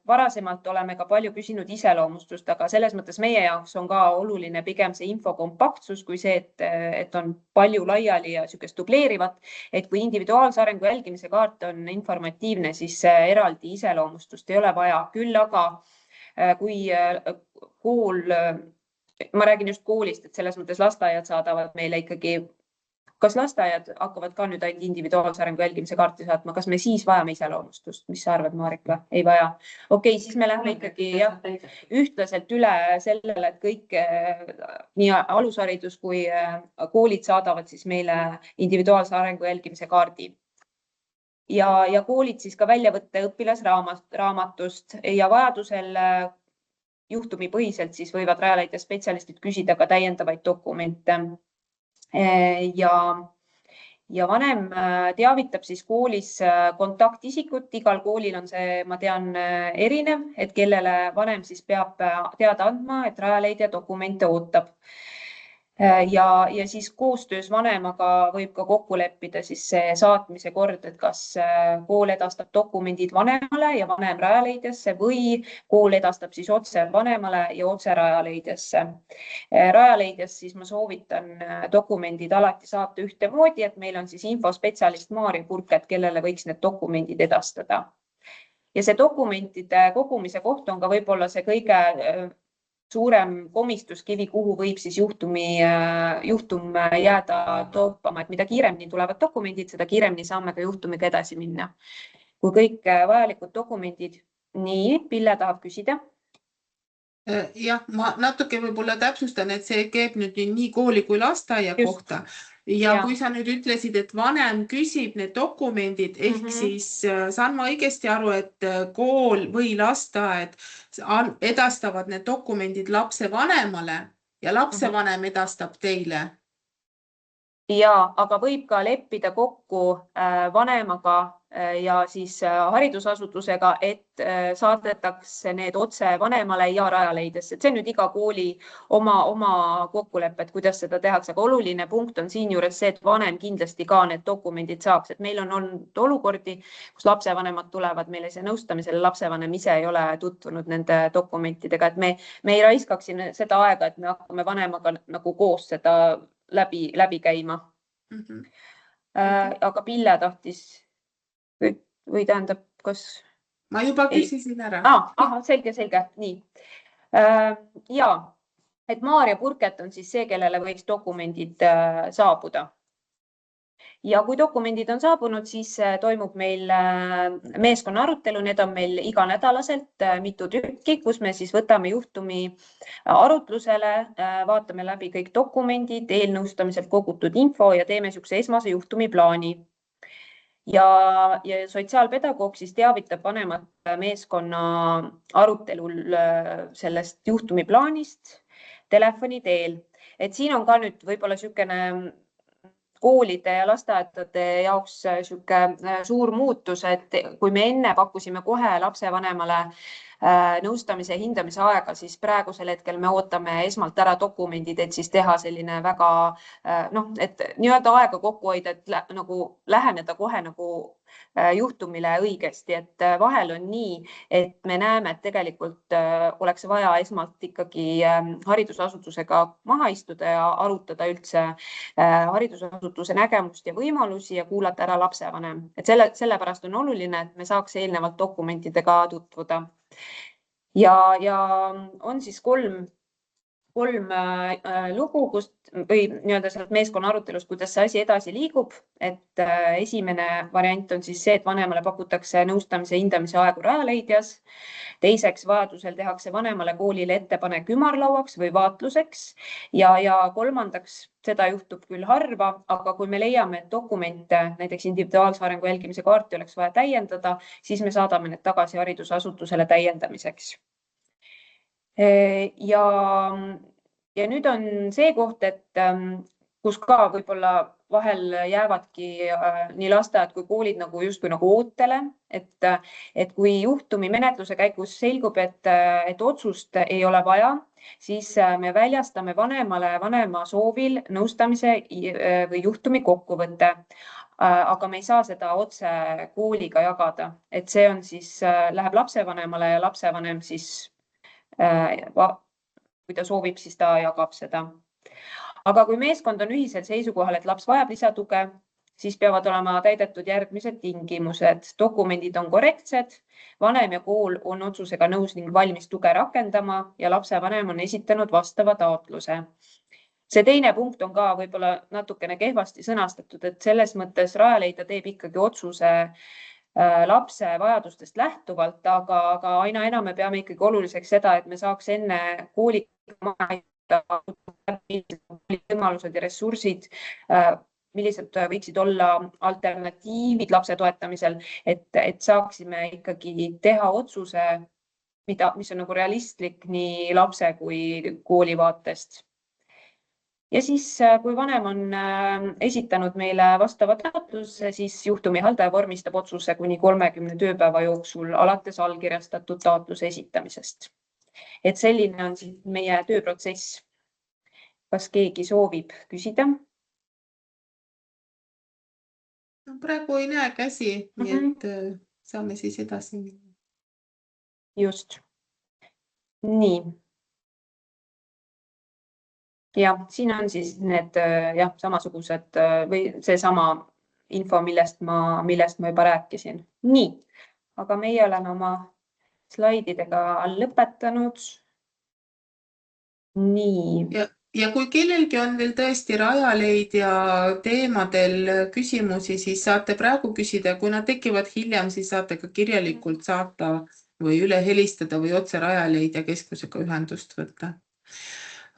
[SPEAKER 2] Varasemalt oleme ka palju küsinud iseloomustust, aga selles mõttes meie jaoks on ka oluline pigem see info kompaktsus kui see, et on palju laiali ja sükest dubleerivat. Et kui individuaalse arengu jälgimise kaart on informatiivne, siis eraldi iseloomustust ei ole vaja. Küll aga kui kool, ma räägin just koolist, et selles mõttes lasteaiad saadavad meile ikkagi. Kas lasteaiad hakkavad ka nüüd ainult individuaalse arengu jälgimise kaarti saatma? Kas me siis vajame iseloomustust? Mis sa arvad, Marika? Ei vaja. Okei, siis me lähme ikkagi ühtlaselt üle sellele, et kõik nii alusharidus kui koolid saadavad siis meile individuaalse arengu jälgimise kaardi. Ja koolid siis ka välja võtta õpilasraamatust ja vajadusel juhtumipõhiselt siis võivad Rajaleidja spetsialistid küsida ka täiendavaid dokumente. Ja vanem teavitab siis koolis kontaktisikut, igal koolil on see, ma tean, erinev, et kellele vanem siis peab teada andma, et Rajaleidja dokumente ootab. Ja siis koostöös vanemaga võib ka kokku leppida siis see saatmise kord, et kas kool edastab dokumendid vanemale ja vanem Rajaleidjasse või kool edastab siis otse vanemale ja otse Rajaleidjasse. Rajaleidjas siis ma soovitan dokumendid alati saata ühtemoodi, et meil on siis infospetsialist Maarja Purket, kellele võiks need dokumendid edastada. Ja see dokumentide kogumise koht on ka võib-olla see kõige suurem komistuskivi, kuhu võib siis juhtum jääda toppama, et mida kiiremini tulevad dokumendid, seda kiiremini saame ka juhtumiga edasi minna. Kui kõik vajalikud dokumendid, nii, Pille tahab küsida.
[SPEAKER 1] Jah, ma natuke võib-olla täpsustan, et see käib nüüd nii kooli kui lasteaia kohta. Ja kui sa nüüd ütlesid, et vanem küsib need dokumendid, ehk siis saan ma õigesti aru, et kool või lasteaed edastavad need dokumendid lapse vanemale ja lapse vanem edastab teile?
[SPEAKER 2] Ja, aga võib ka leppida kokku vanemaga ja siis haridusasutusega, et saadetakse need otse vanemale ja Rajaleidjasse. See on nüüd iga kooli oma kokkulepped, kuidas seda tehakse. Aga oluline punkt on siin juures see, et vanem kindlasti ka need dokumendid saaks. Et meil on olnud olukordi, kus lapsevanemad tulevad meile see nõustamisele, lapsevanem ise ei ole tutvunud nende dokumentidega. Et me ei raiskaks seda aega, et me hakkame vanemaga nagu koos seda läbi käima. Aga Pille tahtis või tähendab, kas...
[SPEAKER 1] Ma juba küsisin ära.
[SPEAKER 2] Selge. Nii. Ja, et Maarja Purket on siis see, kellele võiks dokumendid saabuda. Ja kui dokumendid on saabunud, siis toimub meil meeskonna arutelu, need on meil iganädalaselt mitu tükki, kus me siis võtame juhtumi arutlusele, vaatame läbi kõik dokumendid, eelnõustamiselt kogutud info ja teeme niisuguse esmase juhtumiplaani. Ja sotsiaalpedagoog siis teavitab vanemat meeskonna arutelul sellest juhtumiplaanist telefoni teel. Et siin on ka nüüd võib-olla niisugune koolide ja lasteaedade jaoks suur muutus, et kui me enne pakkusime kohe lapsevanemale nõustamise ja hindamise aega, siis praegusel hetkel me ootame esmalt ära dokumendid, et siis teha selline väga, et nii-öelda aega kokku hoida, et nagu läheneda kohe nagu juhtumile õigesti, et vahel on nii, et me näeme, et tegelikult oleks vaja esmalt ikkagi haridusasutusega maha istuda ja arutada üldse haridusasutuse nägemust ja võimalusi ja kuulata ära lapsevanem. Et sellepärast on oluline, et me saaks eelnevalt dokumentidega tutvuda. Ja on siis kolm lugu, või nii-öelda sealt meeskonna arutelust, kuidas see asi edasi liigub. Et esimene variant on siis see, et vanemale pakutakse nõustamise hindamise aegu Rajaleidjas. Teiseks vajadusel tehakse vanemale koolile ettepanek ümarlauaks või vaatluseks. Ja kolmandaks, seda juhtub küll harva, aga kui me leiame, et dokumente, näiteks individuaalse arengu jälgimise kaarti oleks vaja täiendada, siis me saadame need tagasi haridusasutusele täiendamiseks. Ja nüüd on see koht, et kus ka võib-olla vahel jäävadki nii lasteaed kui koolid nagu justkui nagu ootele, et kui juhtumi menetluse käigus selgub, et otsust ei ole vaja, siis me väljastame vanemale vanema soovil nõustamise või juhtumi kokkuvõtte. Aga me ei saa seda otse kooliga jagada, et see on siis, läheb lapsevanemale ja lapsevanem siis kui ta soovib, siis ta jagab seda. Aga kui meeskond on ühisel seisukohal, et laps vajab lisatuge, siis peavad olema täidetud järgmised tingimused. Dokumendid on korrektsed, vanem ja kool on otsusega nõus ning valmis tuge rakendama ja lapsevanem on esitanud vastava taotluse. See teine punkt on ka võib-olla natukene kehvasti sõnastatud, et selles mõttes Rajaleidja teeb ikkagi otsuse lapse vajadustest lähtuvalt, aga aina enam me peame ikkagi oluliseks seda, et me saaks enne kooliga võimalused ja ressursid, millised võiksid olla alternatiivid lapse toetamisel, et saaksime ikkagi teha otsuse, mis on nagu realistlik nii lapse kui kooli vaatest. Ja siis, kui vanem on esitanud meile vastava taotluse, siis juhtumihaldaja vormistab otsuse kuni 30 tööpäeva jooksul alates allkirjastatud taotluse esitamisest. Et selline on siis meie tööprotsess. Kas keegi soovib küsida?
[SPEAKER 1] Praegu ei näe käsi, nii et saame siis edasi.
[SPEAKER 2] Just. Nii. Ja siin on siis need samasugused või see sama info, millest ma juba rääkisin. Nii, aga meie oleme oma slaididega lõpetanud. Nii.
[SPEAKER 1] Ja kui kellelgi on veel tõesti Rajaleidja teemadel küsimusi, siis saate praegu küsida. Kui nad tekivad hiljem, siis saate ka kirjalikult saata või üle helistada või otse Rajaleidja keskusega ühendust võtta.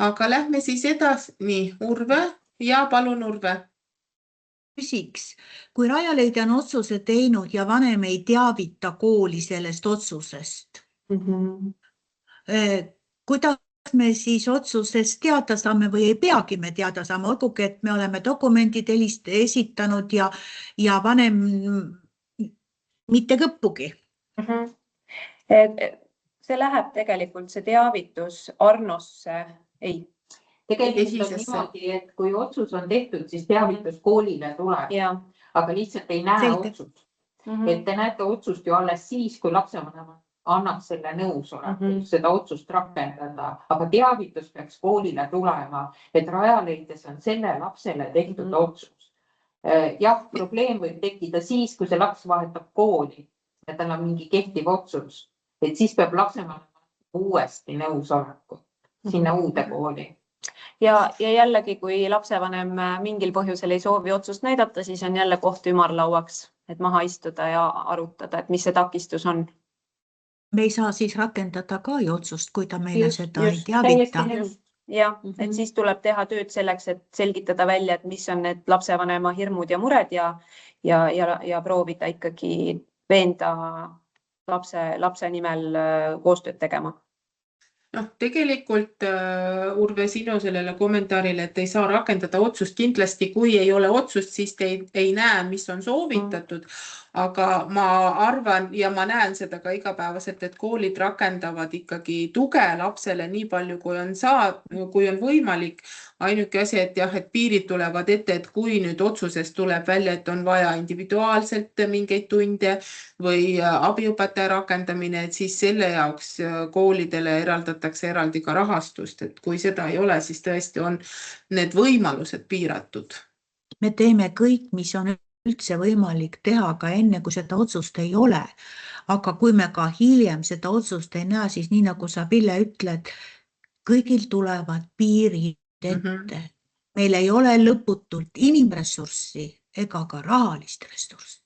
[SPEAKER 1] Aga lähme siis edasi. Nii, Urve. Ja palun, Urve.
[SPEAKER 6] Küsiks, kui Rajaleidja on otsuse teinud ja vanem ei teavita kooli sellest otsusest, kuidas me siis otsusest teada saame või ei peagi me teada saama, olgugi, et me oleme dokumendid esitanud ja vanem mitte kõppugi?
[SPEAKER 2] See läheb tegelikult see teavitus Arnosse. Ei.
[SPEAKER 3] Tegelikult on niimoodi, et kui otsus on tehtud, siis teavitus koolile tuleb, aga lihtsalt ei näe otsust. Et te näete otsust ju alles siis, kui lapsevanem annab selle nõusoleku, seda otsust rakendada, aga teavitus peaks koolile tulema, et Rajaleidjas on selle lapsele tehtud otsus. Jah, probleem võib tekkida siis, kui see laps vahetab kooli ja tal on mingi kehtiv otsus, et siis peab lapsevanem uuesti nõusoleku sinna uude kooli.
[SPEAKER 2] Ja jällegi, kui lapsevanem mingil põhjusel ei soovi otsust näidata, siis on jälle koht ümarlauaks, et maha istuda ja arutada, et mis see takistus on.
[SPEAKER 6] Me ei saa siis rakendada ka ju otsust, kui ta meile seda ei
[SPEAKER 2] täiesti
[SPEAKER 6] teavita.
[SPEAKER 2] nõus. Jah, et siis tuleb teha tööd selleks, et selgitada välja, et mis on need lapsevanema hirmud ja mured ja proovida ikkagi veenda lapse nimel koostööd tegema.
[SPEAKER 1] Noh, tegelikult Urve sinu sellele kommentaarile, et ei saa rakendada otsust kindlasti, kui ei ole otsust, siis te ei näe, mis on soovitatud. Aga ma arvan ja ma näen seda ka igapäevaselt, et koolid rakendavad ikkagi tuge lapsele nii palju, kui on võimalik. Ainuke asi, et jah, et piirid tulevad ette, et kui nüüd otsusest tuleb välja, et on vaja individuaalselt mingeid tunde või abiõpetaja rakendamine, et siis selle jaoks koolidele eraldatakse eraldi ka rahastust, et kui seda ei ole, siis tõesti on need võimalused piiratud.
[SPEAKER 6] Me teeme kõik, mis on üldse võimalik teha ka enne, kui seda otsust ei ole. Aga kui me ka hiljem seda otsust ei näe, siis nii nagu sa, Pille, ütled, kõigil tulevad piirid ette. Meil ei ole lõputult inimressurssi ega ka rahalist ressurssi.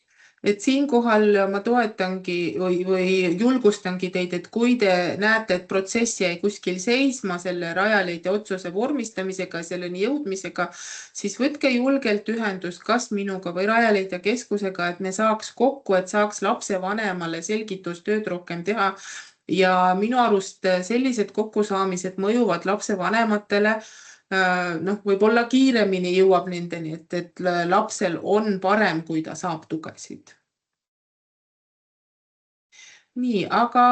[SPEAKER 1] Et siinkohal ma toetangi või julgustangi teid, et kui te näete, et protsess jäi kuskil seisma selle Rajaleidja otsuse vormistamisega, selleni jõudmisega, siis võtke julgelt ühendust kas minuga või Rajaleidja keskusega, et me saaks kokku, et saaks lapsevanemale selgitustööd rohkem teha. Ja minu arust sellised kokkusaamised mõjuvad lapsevanematele, võib-olla kiiremini jõuab nendeni, et lapsel on parem, kui ta saab tugesid. Nii, aga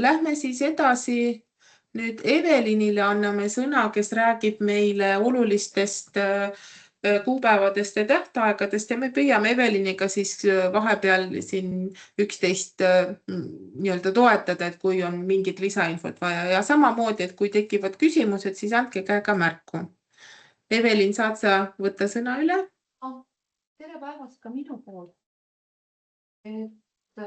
[SPEAKER 1] lähme siis edasi. Nüüd Evelinile anname sõna, kes räägib meile olulistest kuupäevadest ja tähtaegadest ja me püüame Eveliniga siis vahepeal siin üksteist nii-öelda toetada, et kui on mingit lisainfot vaja ja samamoodi, et kui tekivad küsimused, siis andke käega märku. Evelin, saad sa võtta sõna üle?
[SPEAKER 9] Tere päevast ka minu poolt. Et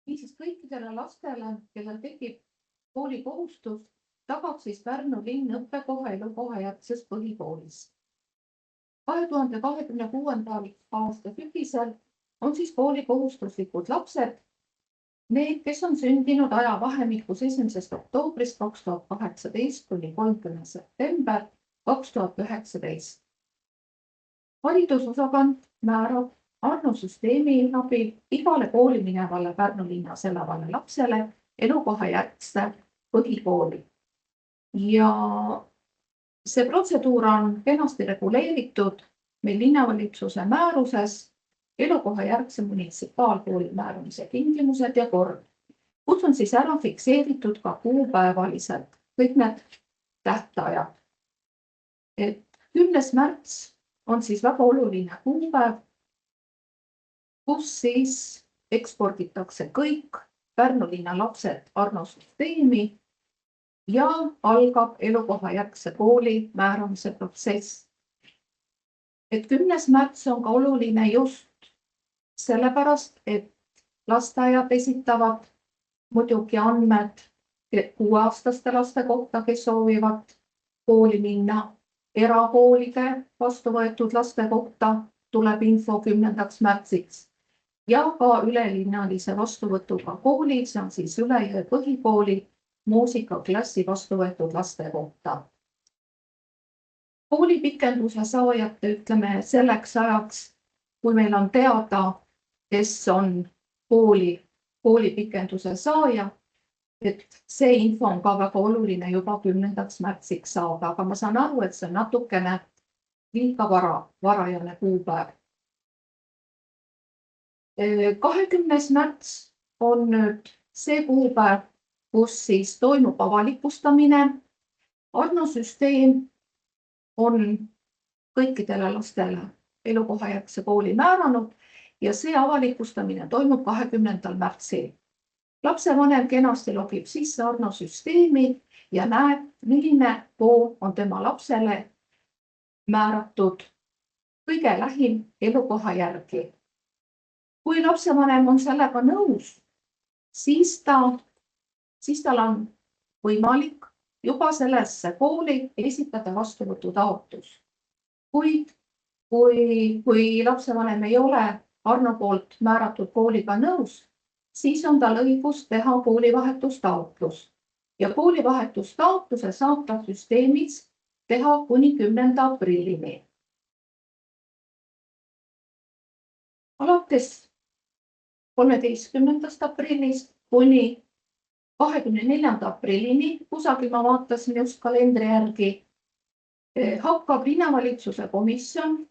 [SPEAKER 9] niisiis kõikidele lastele, kellel tekib koolikohustus, tagab siis Pärnu linn õppekoha elukoha järgses põhikoolis. 2026. aasta sügisel on siis koolikohustuslikud lapsed, need, kes on sündinud ajavahemikus 1. oktoobrist 2018 kuni 30. september 2019. Haridusosakond määrab Arno süsteemi abil igale kooli minevale Pärnu linnas elavale lapsele elukoha järgse põhikooli. Ja see protseduur on kenasti reguleeritud meil linnavalitsuse määruses elukoha järgse munitsipaalkooli määramise tingimused ja kord, kus on siis ära fikseeritud ka kuupäevaliselt kõik need tähtajad. Et 10. märts on siis väga oluline kuupäev, kus siis eksporditakse kõik Pärnu linna lapsed Arno süsteemi ja algab elukoha järgse kooli määramise protsess. Et 10. märts on ka oluline just sellepärast, et lasteaiad esitavad muidugi andmed 6-aastaste laste kohta, kes soovivad kooli minna. Erakoolide vastu võetud laste kohta tuleb info 10. märtsiks. Ja ka ülelinnalise vastuvõtuga kooli, see on siis Ülejõe põhikooli muusikaklassi vastu võetud laste kohta. Koolipikenduse saajate ütleme selleks ajaks, kui meil on teada, kes on koolipikenduse saaja, et see info on ka väga oluline juba 10. märtsiks saada, aga ma saan aru, et see on natukene liiga varajane kuupäev. 20. märts on nüüd see kuupäev, kus siis toimub avalikustamine. Arno süsteem on kõikidele lastele elukoha järgse kooli määranud ja see avalikustamine toimub 20. märtsil. Lapsevanem kenasti logib sisse Arno süsteemi ja näeb, milline kool on tema lapsele määratud kõige lähim elukoha järgi. Kui lapsevanem on sellega nõus, siis tal on võimalik juba sellesse kooli esitada vastuvõtutaotlus. Kuid kui lapsevanem ei ole Arno poolt määratud kooliga nõus, siis on tal õigus teha koolivahetustaotlus ja koolivahetustaotluse saab ta süsteemis teha kuni 10. aprillini. Alates 13. aprillist kuni 24. aprillini, kusagil ma vaatasin just kalendri järgi, hakkab linnavalitsuse komisjon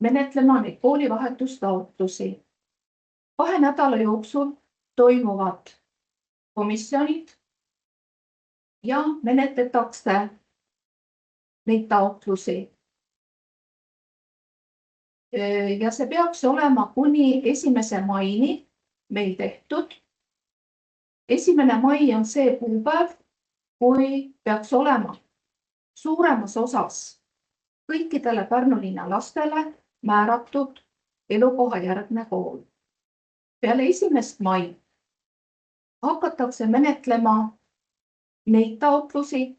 [SPEAKER 9] menetlema neid koolivahetustaotlusi. 2 nädala jooksul toimuvad komisjonid ja menetletakse neid taotlusi. Ja see peaks olema kuni 1. maini meil tehtud. 1. mai on see kuupäev, kui peaks olema suuremas osas kõikidele Pärnu linna lastele määratud elukohajärgne kool. Peale 1. maid hakatakse menetlema neid taotlusi,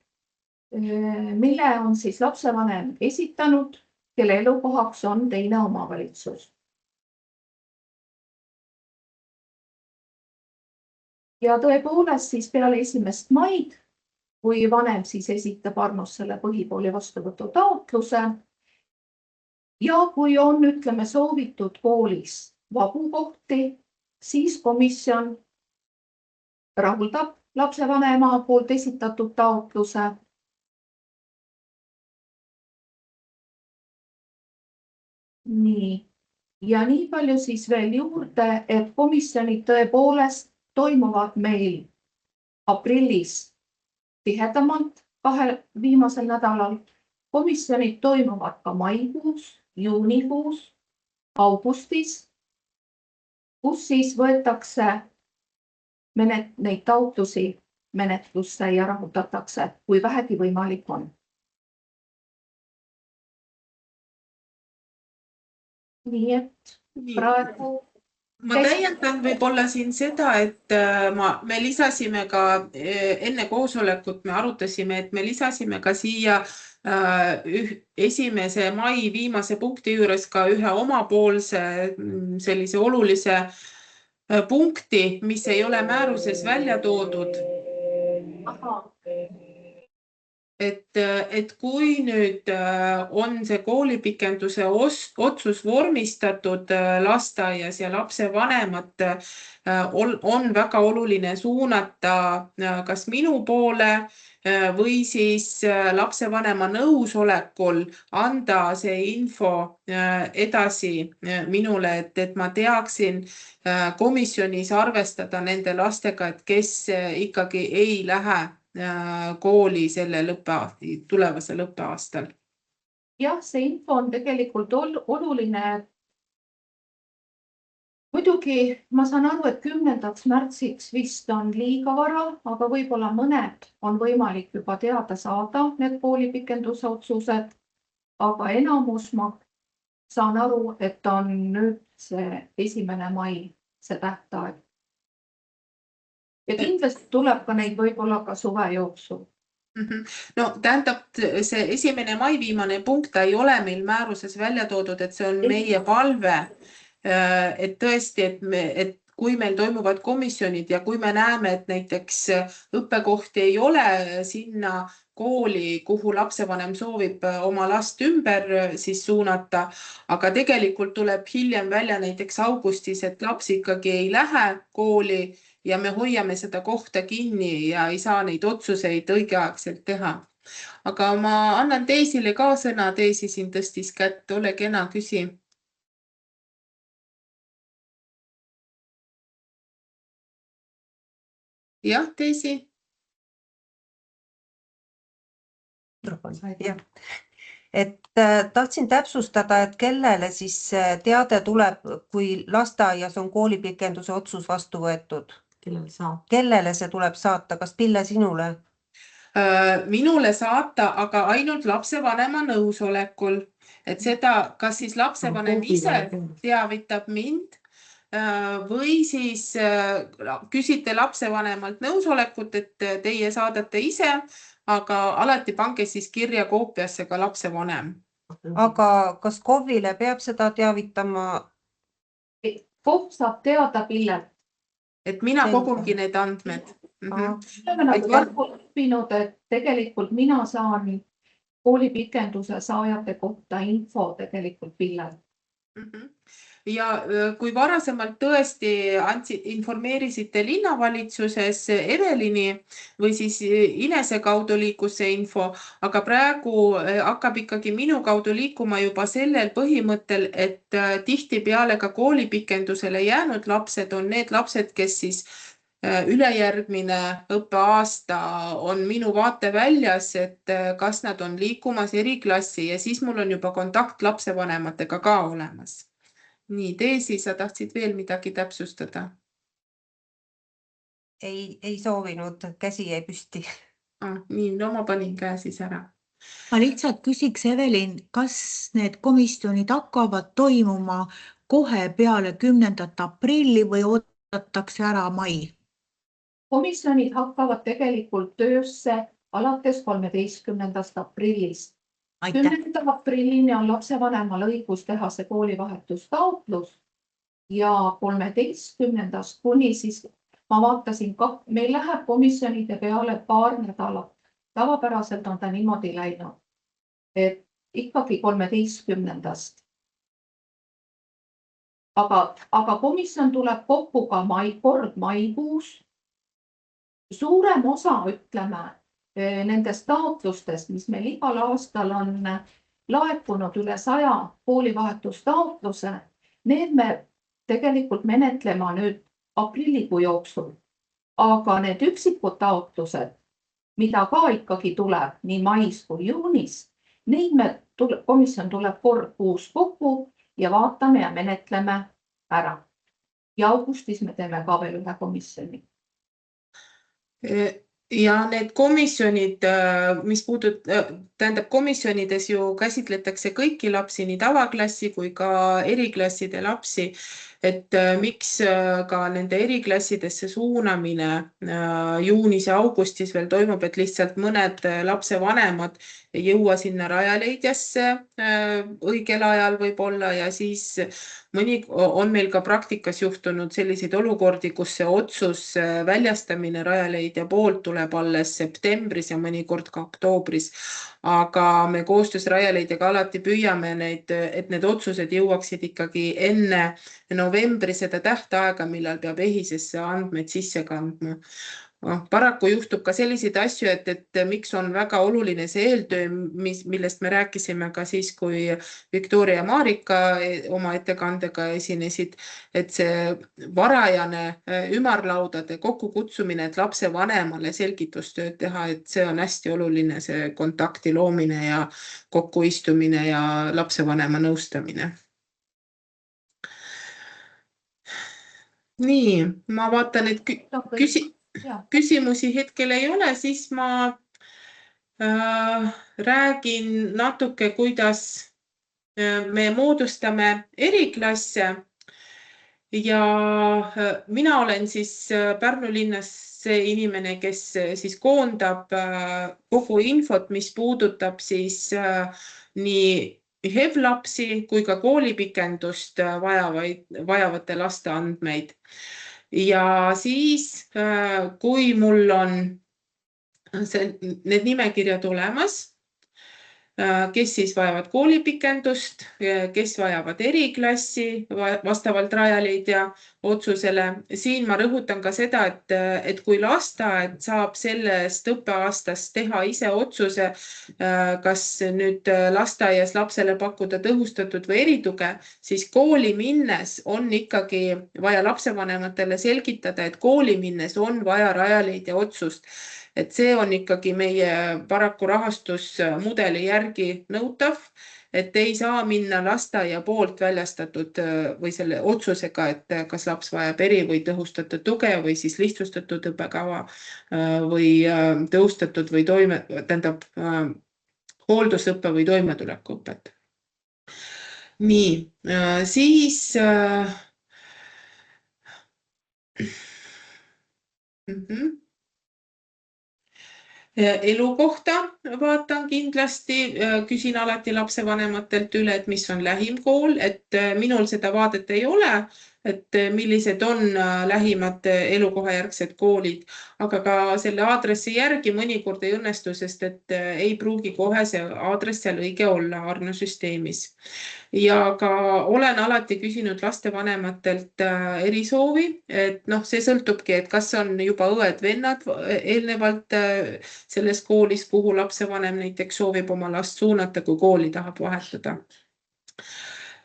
[SPEAKER 9] mille on siis lapsevanem esitanud, kelle elukohaks on teine omavalitsus. Ja tõepoolest siis peale 1. maid, kui vanem siis esitab Arnos selle põhikooli vastuvõtu taotluse ja kui on, ütleme, soovitud koolis vabu kohti, siis komisjon rahuldab lapsevanema poolt esitatud taotluse. Nii. Ja nii palju siis veel juurde, et komisjonid tõepoolest toimuvad meil aprillis tihedamalt 2 viimasel nädalal. Komisjonid toimuvad ka maikuus, juunikuus, augustis, kus siis võetakse neid taotlusi menetlusse ja rahuldatakse, kui vähegi võimalik on. Nii et praegu
[SPEAKER 1] ma täiendan võib-olla siin seda, et me lisasime ka enne koosolekut, me arutasime, et me lisasime ka siia 1. mai viimase punkti juures ka ühe omapoolse sellise olulise punkti, mis ei ole määruses välja toodud. Et kui nüüd on see koolipikenduse otsus vormistatud lasteaias ja lapsevanemat on väga oluline suunata kas minu poole või siis lapsevanema nõusolekul anda see info edasi minule, et ma teaksin komisjonis arvestada nende lastega, et kes ikkagi ei lähe kooli selle tulevasel õppeaastal.
[SPEAKER 9] Jah, see info on tegelikult oluline. Muidugi ma saan aru, et 10. märtsiks vist on liiga vara, aga võib-olla mõned on võimalik juba teada saada need koolipikenduse otsused, aga enamus ma saan aru, et on nüüd see 1. mai see tähtaeg. Ja kindlasti tuleb ka neid võib-olla ka suve jooksul.
[SPEAKER 1] No tähendab, see 1. mai viimane punkt ei ole meil määruses välja toodud, et see on meie palve, et tõesti, et kui meil toimuvad komisjonid ja kui me näeme, et näiteks õppekohti ei ole sinna kooli, kuhu lapsevanem soovib oma last ümber siis suunata, aga tegelikult tuleb hiljem välja näiteks augustis, et laps ikkagi ei lähe kooli ja me hoiame seda kohta kinni ja ei saa neid otsuseid õigeaegselt teha. Aga ma annan Teisile ka sõna, Teisi siin tõstis kätt, ole kena, küsi. Jah, Teisi?
[SPEAKER 8] Jah. Et tahtsin täpsustada, et kellele siis teade tuleb, kui lasteaias on koolipikenduse otsus vastu võetud? Kellele see tuleb saata? Kas Pille sinule?
[SPEAKER 1] Minule saata, aga ainult lapsevanema nõusolekul. Et seda, kas siis lapsevanem ise teavitab mind või siis küsite lapsevanemalt nõusolekut, et teie saadate ise, aga alati pange siis kirja koopiasse ka lapsevanem.
[SPEAKER 8] Aga kas KOV-ile peab seda teavitama?
[SPEAKER 9] KOV saab teada pillelt.
[SPEAKER 1] Et mina
[SPEAKER 8] Selge.
[SPEAKER 1] kogungi need andmed.
[SPEAKER 9] Oleme nagu Jarko õppinud, et tegelikult mina saan koolipikenduse saajate kohta info tegelikult pillelt.
[SPEAKER 1] Ja kui varasemalt tõesti informeerisite linnavalitsuses Evelini või siis Inese kaudu liikus see info, aga praegu hakkab ikkagi minu kaudu liikuma juba sellel põhimõttel, et tihtipeale ka koolipikendusele jäänud lapsed on need lapsed, kes siis ülejärgmine õppeaasta on minu vaateväljas, et kas nad on liikumas eriklassi ja siis mul on juba kontakt lapsevanematega ka olemas. Nii, Teesi, sa tahtsid veel midagi täpsustada?
[SPEAKER 8] Ei soovinud, käsi jäi püsti.
[SPEAKER 1] Nii, no ma panin käe siis ära.
[SPEAKER 6] Ma lihtsalt küsiks, Evelin, kas need komisjonid hakkavad toimuma kohe peale 10. aprilli või oodatakse ära mai?
[SPEAKER 9] Komisjonid hakkavad tegelikult töösse alates 13. aprillist. 10. aprillini on lapsevanemal õigus teha see koolivahetustaotlus ja 13. kuni siis ma vaatasin, meil läheb komisjonide peale paar nädalat. Tavapäraselt on ta niimoodi läinud, et ikkagi 13. Aga komisjon tuleb kokku ka maikuus. Suurem osa, ütleme, nendest taotlustest, mis meil igal aastal on laekunud üle 100 koolivahetustaotluse, need me tegelikult menetlema nüüd aprillikuu jooksul. Aga need üksikud taotlused, mida ka ikkagi tuleb nii mais kui juunis, neid komisjon tuleb kord kuus kokku ja vaatame ja menetleme ära. Ja augustis me teeme ka veel ühe komisjoni.
[SPEAKER 1] Ja need komisjonid, mis tähendab komisjonides ju käsitletakse kõiki lapsi, nii tavaklassi kui ka eriklasside lapsi, et miks ka nende eriklassidesse suunamine juunis ja augustis veel toimub, et lihtsalt mõned lapsevanemad ei jõua sinna Rajaleidjasse õigel ajal võib-olla ja siis mõni on meil ka praktikas juhtunud selliseid olukordi, kus see otsus väljastamine Rajaleidja poolt tuleb alles septembris ja mõnikord ka oktoobris. Aga me koostöös Rajaleidjaga alati püüame et need otsused jõuaksid ikkagi enne novembri seda tähtaega, millal peab EHIS-esse andmeid sisse kandma. Paraku juhtub ka selliseid asju, et miks on väga oluline see eeltöö, millest me rääkisime ka siis, kui Viktoria ja Marika oma ettekandega esinesid, et see varajane ümarlaudade kokkukutsumine, et lapsevanemale selgitustööd teha, et see on hästi oluline, see kontakti loomine ja kokkuistumine ja lapsevanema nõustamine. Nii, ma vaatan, et küsimusi hetkel ei ole, siis ma räägin natuke, kuidas me moodustame eriklasse ja mina olen siis Pärnu linnas see inimene, kes siis koondab kogu infot, mis puudutab siis nii HEV-lapsi kui ka koolipikendust vajavate laste andmeid. Ja siis, kui mul on need nimekirjad olemas, kes siis vajavad koolipikendust, kes vajavad eriklassi vastavalt Rajaleidja otsusele. Siin ma rõhutan ka seda, et kui lasteaed saab sellest õppeaastast teha ise otsuse, kas nüüd lasteaias lapsele pakkuda tõhustatud või erituge, siis kooli minnes on ikkagi vaja lapsevanematele selgitada, et kooli minnes on vaja Rajaleidja otsust. Et see on ikkagi meie paraku rahastusmudeli järgi nõutav, et ei saa minna lasteaia poolt väljastatud või selle otsusega, et kas laps vajab eri- või tõhustatud tuge või siis lihtsustatud õppekava või tõhustatud või hooldusõppe või toimetulekuõpet. Nii, siis Elukohta vaatan kindlasti, küsin alati lapsevanematelt üle, et mis on lähim kool, et minul seda vaadet ei ole, et millised on lähimad elukohajärgsed koolid, aga ka selle aadressi järgi mõnikord ei õnnestu, sest et ei pruugi kohe see aadress seal õige olla Arno süsteemis. Ja ka olen alati küsinud lastevanematelt erisoovi, et see sõltubki, et kas on juba õed-vennad eelnevalt selles koolis, kuhu lapsevanem näiteks soovib oma last suunata, kui kooli tahab vahetada.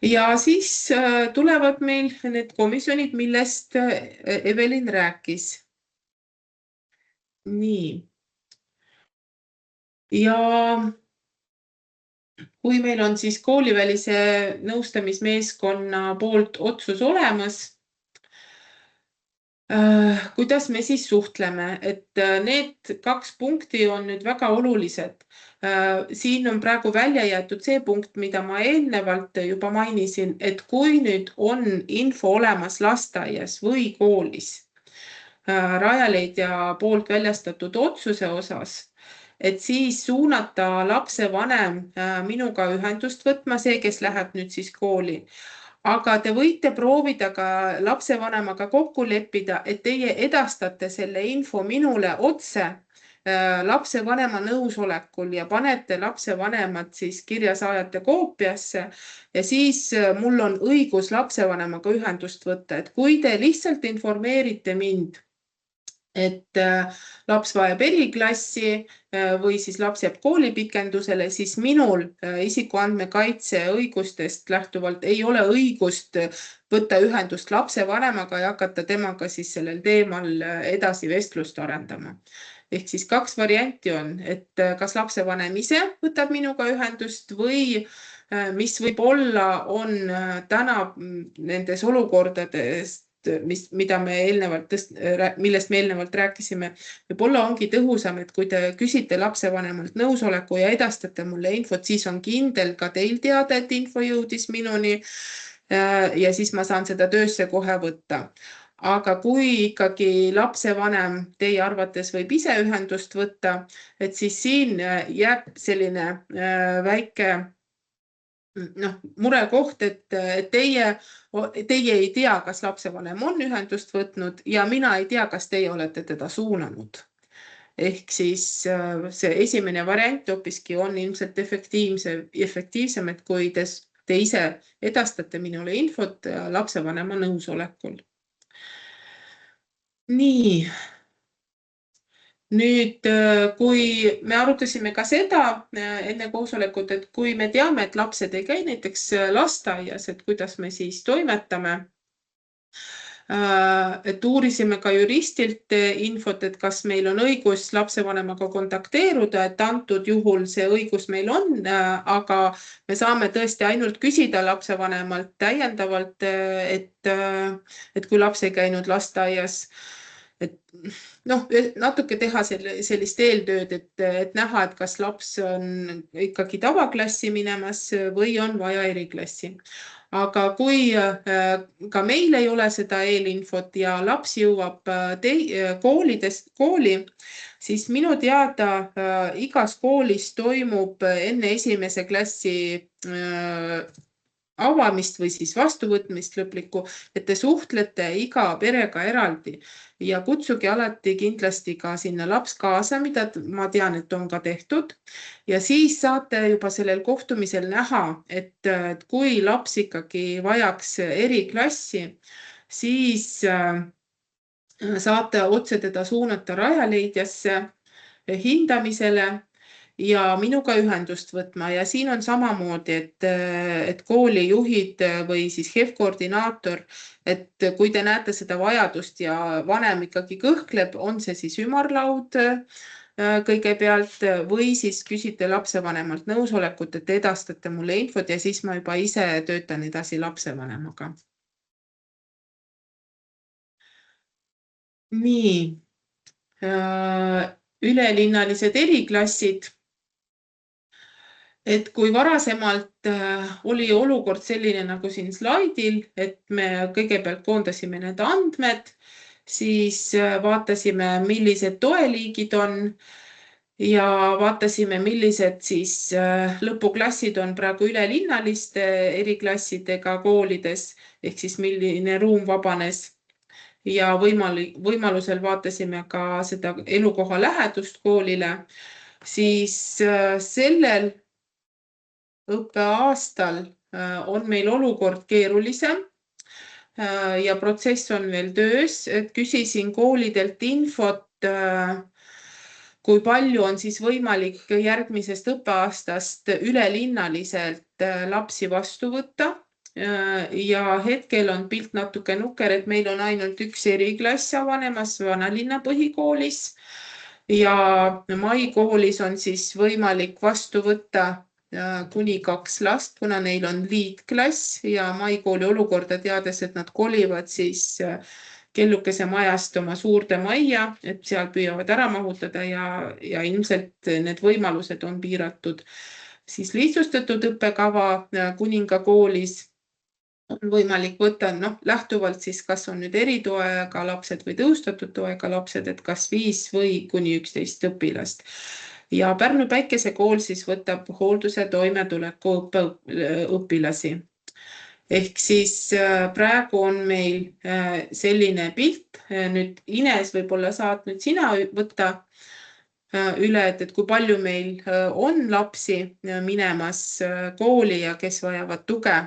[SPEAKER 1] Ja siis tulevad meil need komisjonid, millest Evelin rääkis. Nii. Ja kui meil on siis koolivälise nõustamismeeskonna poolt otsus olemas, kuidas me siis suhtleme, et need 2 punkti on nüüd väga olulised. Siin on praegu välja jäetud see punkt, mida ma eelnevalt juba mainisin, et kui nüüd on info olemas lasteaias või koolis Rajaleidja poolt väljastatud otsuse osas, et siis suunata lapsevanem minuga ühendust võtma, see, kes läheb nüüd siis kooli. Aga te võite proovida ka lapsevanemaga kokku leppida, et teie edastate selle info minule otse lapsevanema nõusolekul ja panete lapsevanemad siis kirjasaajate koopiasse ja siis mul on õigus lapsevanemaga ühendust võtta, et kui te lihtsalt informeerite mind, et laps vajab eriklassi või siis laps jääb koolipikendusele, siis minul isikuandmekaitse õigustest lähtuvalt ei ole õigust võtta ühendust lapsevanemaga ja hakata temaga siis sellel teemal edasi vestlust arendama. Ehk siis 2 varianti on, et kas lapsevanem ise võtab minuga ühendust või mis võib olla on täna nendes olukordades, millest me eelnevalt rääkisime, võib-olla ongi tõhusam, et kui te küsite lapsevanemalt nõusoleku ja edastate mulle infot, siis on kindel ka teil teada, et info jõudis minuni ja siis ma saan seda töösse kohe võtta. Aga kui ikkagi lapsevanem teie arvates võib ise ühendust võtta, et siis siin jääb selline väike murekoht, et teie ei tea, kas lapsevanem on ühendust võtnud ja mina ei tea, kas teie olete teda suunanud. Ehk siis see esimene variant hoopiski on ilmselt efektiivsem, et kui te ise edastate minule infot lapsevanema nõusolekul. Nii. Nüüd, kui me arutasime ka seda enne koosolekut, et kui me teame, et lapsed ei käi näiteks lasteaias, et kuidas me siis toimetame, et uurisime ka juristilt infot, et kas meil on õigus lapsevanemaga kontakteeruda, et antud juhul see õigus meil on, aga me saame tõesti ainult küsida lapsevanemalt täiendavalt, et kui laps ei käinud lasteaias, et natuke teha sellist eeltööd, et näha, et kas laps on ikkagi tavaklassi minemas või on vaja eriklassi. Aga kui ka meil ei ole seda eelinfot ja laps jõuab kooli, siis minu teada igas koolis toimub enne 1. klassi avamist või siis vastuvõtmist lõplikku, et te suhtlete iga perega eraldi ja kutsuge alati kindlasti ka sinna laps kaasa, mida ma tean, et on ka tehtud. Ja siis saate juba sellel kohtumisel näha, et kui laps ikkagi vajaks eriklassi, siis saate otse teda suunata Rajaleidjasse hindamisele ja minuga ühendust võtma ja siin on samamoodi, et koolijuhid või siis HEV-koordinaator, et kui te näete seda vajadust ja vanem ikkagi kõhkleb, on see siis ümarlaud kõigepealt või siis küsite lapsevanemalt nõusolekut, et edastate mulle infot ja siis ma juba ise töötan edasi lapsevanemaga. Nii, ülelinnalised eriklassid. Et kui varasemalt oli olukord selline nagu siin slaidil, et me kõigepealt koondasime need andmed, siis vaatasime, millised toeliigid on ja vaatasime, millised siis lõpuklassid on praegu ülelinnaliste eriklassidega koolides ehk siis milline ruum vabanes. Ja võimalusel vaatasime ka seda elukoha lähedust koolile, siis sellel õppeaastal on meil olukord keerulisem ja protsess on veel töös, et küsisin koolidelt infot, kui palju on siis võimalik järgmisest õppeaastast ülelinnaliselt lapsi vastu võtta. Ja hetkel on pilt natuke nukker, et meil on ainult üks eriklass avanemas Vanalinna põhikoolis ja maikoolis on siis võimalik vastu võtta kuni 2 last, kuna neil on liitklass ja maikooli olukorda teades, et nad kolivad siis kellukese majast oma suurde majja, et seal püüavad ära mahutada ja ilmselt need võimalused on piiratud. Siis lihtsustatud õppekava Kuningakoolis on võimalik võtta lähtuvalt siis, kas on nüüd eritoega lapsed või tõhustatud toega lapsed, et kas 5 või kuni 11 õpilast. Ja Pärnu Päikesekool siis võtab hoolduse toimetuleku õpilasi. Ehk siis praegu on meil selline pilt. Nüüd Ines, võib-olla saad nüüd sina võtta üle, et kui palju meil on lapsi minemas kooli ja kes vajavad tuge.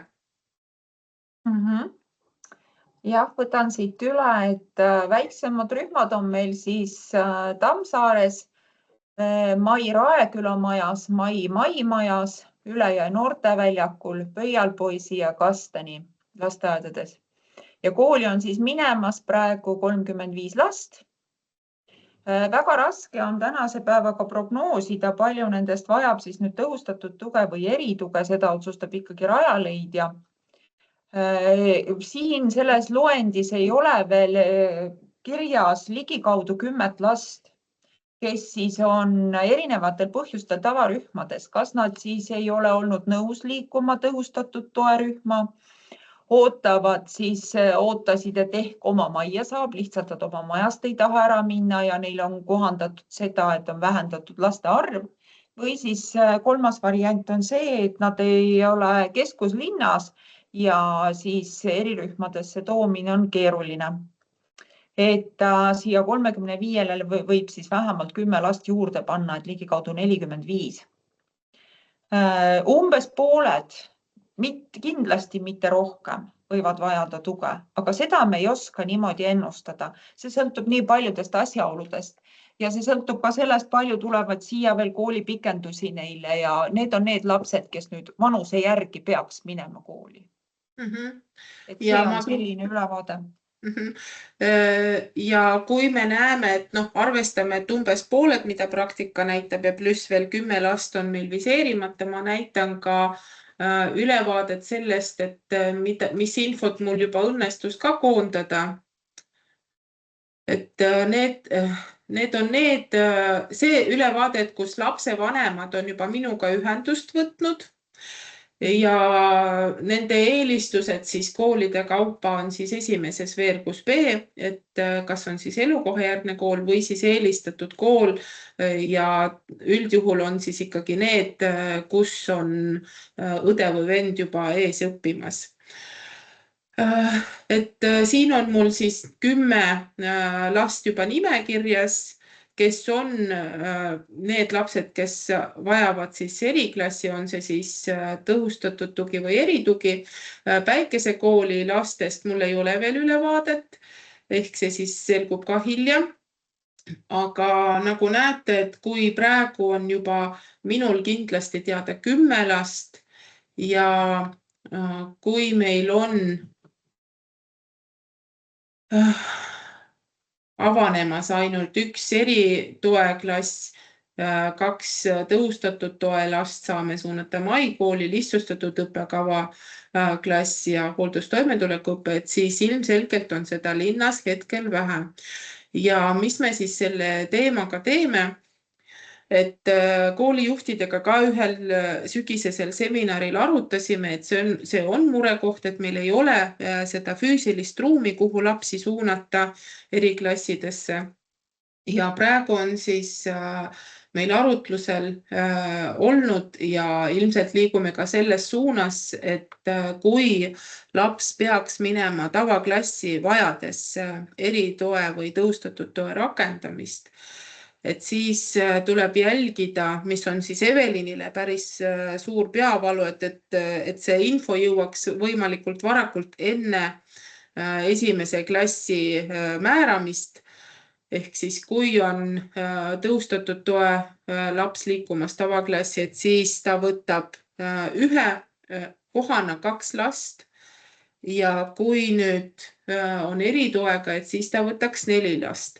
[SPEAKER 5] Jah, võtan siit üle, et väiksemad rühmad on meil siis Tammsaares, Mai Raeküla majas, Mai Maimajas, Ülejõe noorteväljakul, Pöialpoisi ja Kastani lasteaedades. Ja kooli on siis minemas praegu 35 last. Väga raske on tänase päevaga prognoosida, palju nendest vajab siis nüüd tõhustatud tuge või erituge, seda otsustab ikkagi rajaleidja. Siin selles loendis ei ole veel kirjas ligikaudu 10 last, kes siis on erinevatel põhjustel tavarühmades. Kas nad siis ei ole olnud nõus liikuma tõhustatud toerühma, ootasid, et ehk oma majja saab, lihtsalt nad oma majast ei taha ära minna ja neil on kohandatud seda, et on vähendatud laste arv. Või siis kolmas variant on see, et nad ei ole keskuslinnas ja siis erirühmadesse toomine on keeruline. Et siia 35-le võib siis vähemalt 10 last juurde panna, et ligikaudu 45. Umbes pooled, kindlasti mitte rohkem, võivad vajada tuge, aga seda me ei oska niimoodi ennustada. See sõltub nii paljudest asjaoludest ja see sõltub ka sellest, palju tulevad siia veel koolipikendusi neile ja need on need lapsed, kes nüüd vanuse järgi peaks minema kooli. Et see on selline ülevaade.
[SPEAKER 1] Ja kui me näeme, et arvestame, et umbes pooled, mida praktika näitab ja pluss veel 10 last on meil viseerimata, ma näitan ka ülevaadet sellest, et mis infot mul juba õnnestus ka koondada. Et need on see ülevaade, et kus lapsevanemad on juba minuga ühendust võtnud ja nende eelistused siis koolide kaupa on siis esimeses veergus B, et kas on siis elukohajärgne kool või siis eelistatud kool ja üldjuhul on siis ikkagi need, kus on õde või vend juba ees õppimas. Et siin on mul siis 10 last juba nimekirjas, kes on need lapsed, kes vajavad siis eriklassi, on see siis tõhustatud tugi või eritugi. Päikesekooli lastest mul ei ole veel ülevaadet, ehk see siis selgub ka hiljem. Aga nagu näete, et kui praegu on juba minul kindlasti teada 10 last ja kui meil on avanemas ainult üks eritoeklass, 2 tõhustatud toe last saame suunata maikooli, lihtsustatud õppekava klass ja hooldustoimetulekuõpe, et siis ilmselgelt on seda linnas hetkel vähe. Ja mis me siis selle teemaga teeme? et koolijuhtidega ka ühel sügisesel seminaril arutasime, et see on murekoht, et meil ei ole seda füüsilist ruumi, kuhu lapsi suunata eriklassidesse. Ja praegu on siis meil arutlusel olnud ja ilmselt liigume ka selles suunas, et kui laps peaks minema tavaklassi vajades eritoe või tõhustatud toe rakendamist, et siis tuleb jälgida, mis on siis Evelinile päris suur peavalu, et see info jõuaks võimalikult varakult enne esimese klassi määramist. Ehk siis, kui on tõhustatud toe laps liikumas tavaklassi, et siis ta võtab ühe kohana 2 last ja kui nüüd on eritoega, et siis ta võtaks 4 last.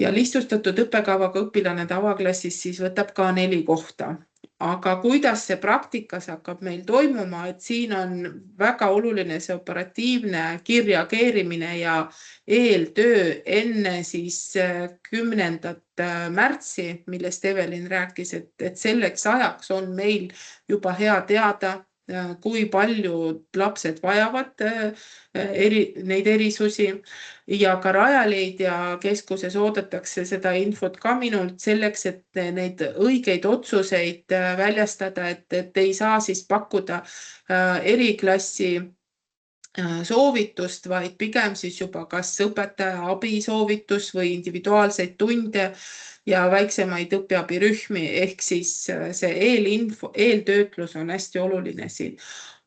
[SPEAKER 1] Ja lihtsustatud õppekavaga õpilane tavaklassis siis võtab ka 4 kohta. Aga kuidas see praktikas hakkab meil toimuma, et siin on väga oluline see operatiivne kiirreageerimine ja eeltöö enne siis 10. märtsi, millest Evelin rääkis, et selleks ajaks on meil juba hea teada, kui palju lapsed vajavad neid erisusi ja ka Rajaleidja keskuses oodatakse seda infot ka minult selleks, et neid õigeid otsuseid väljastada, et ei saa siis pakkuda eriklassi soovitust, vaid pigem siis juba kas õpetaja abisoovitus või individuaalseid tunde ja väiksemaid õpiabirühmi, ehk siis see eeltöötlus on hästi oluline siin.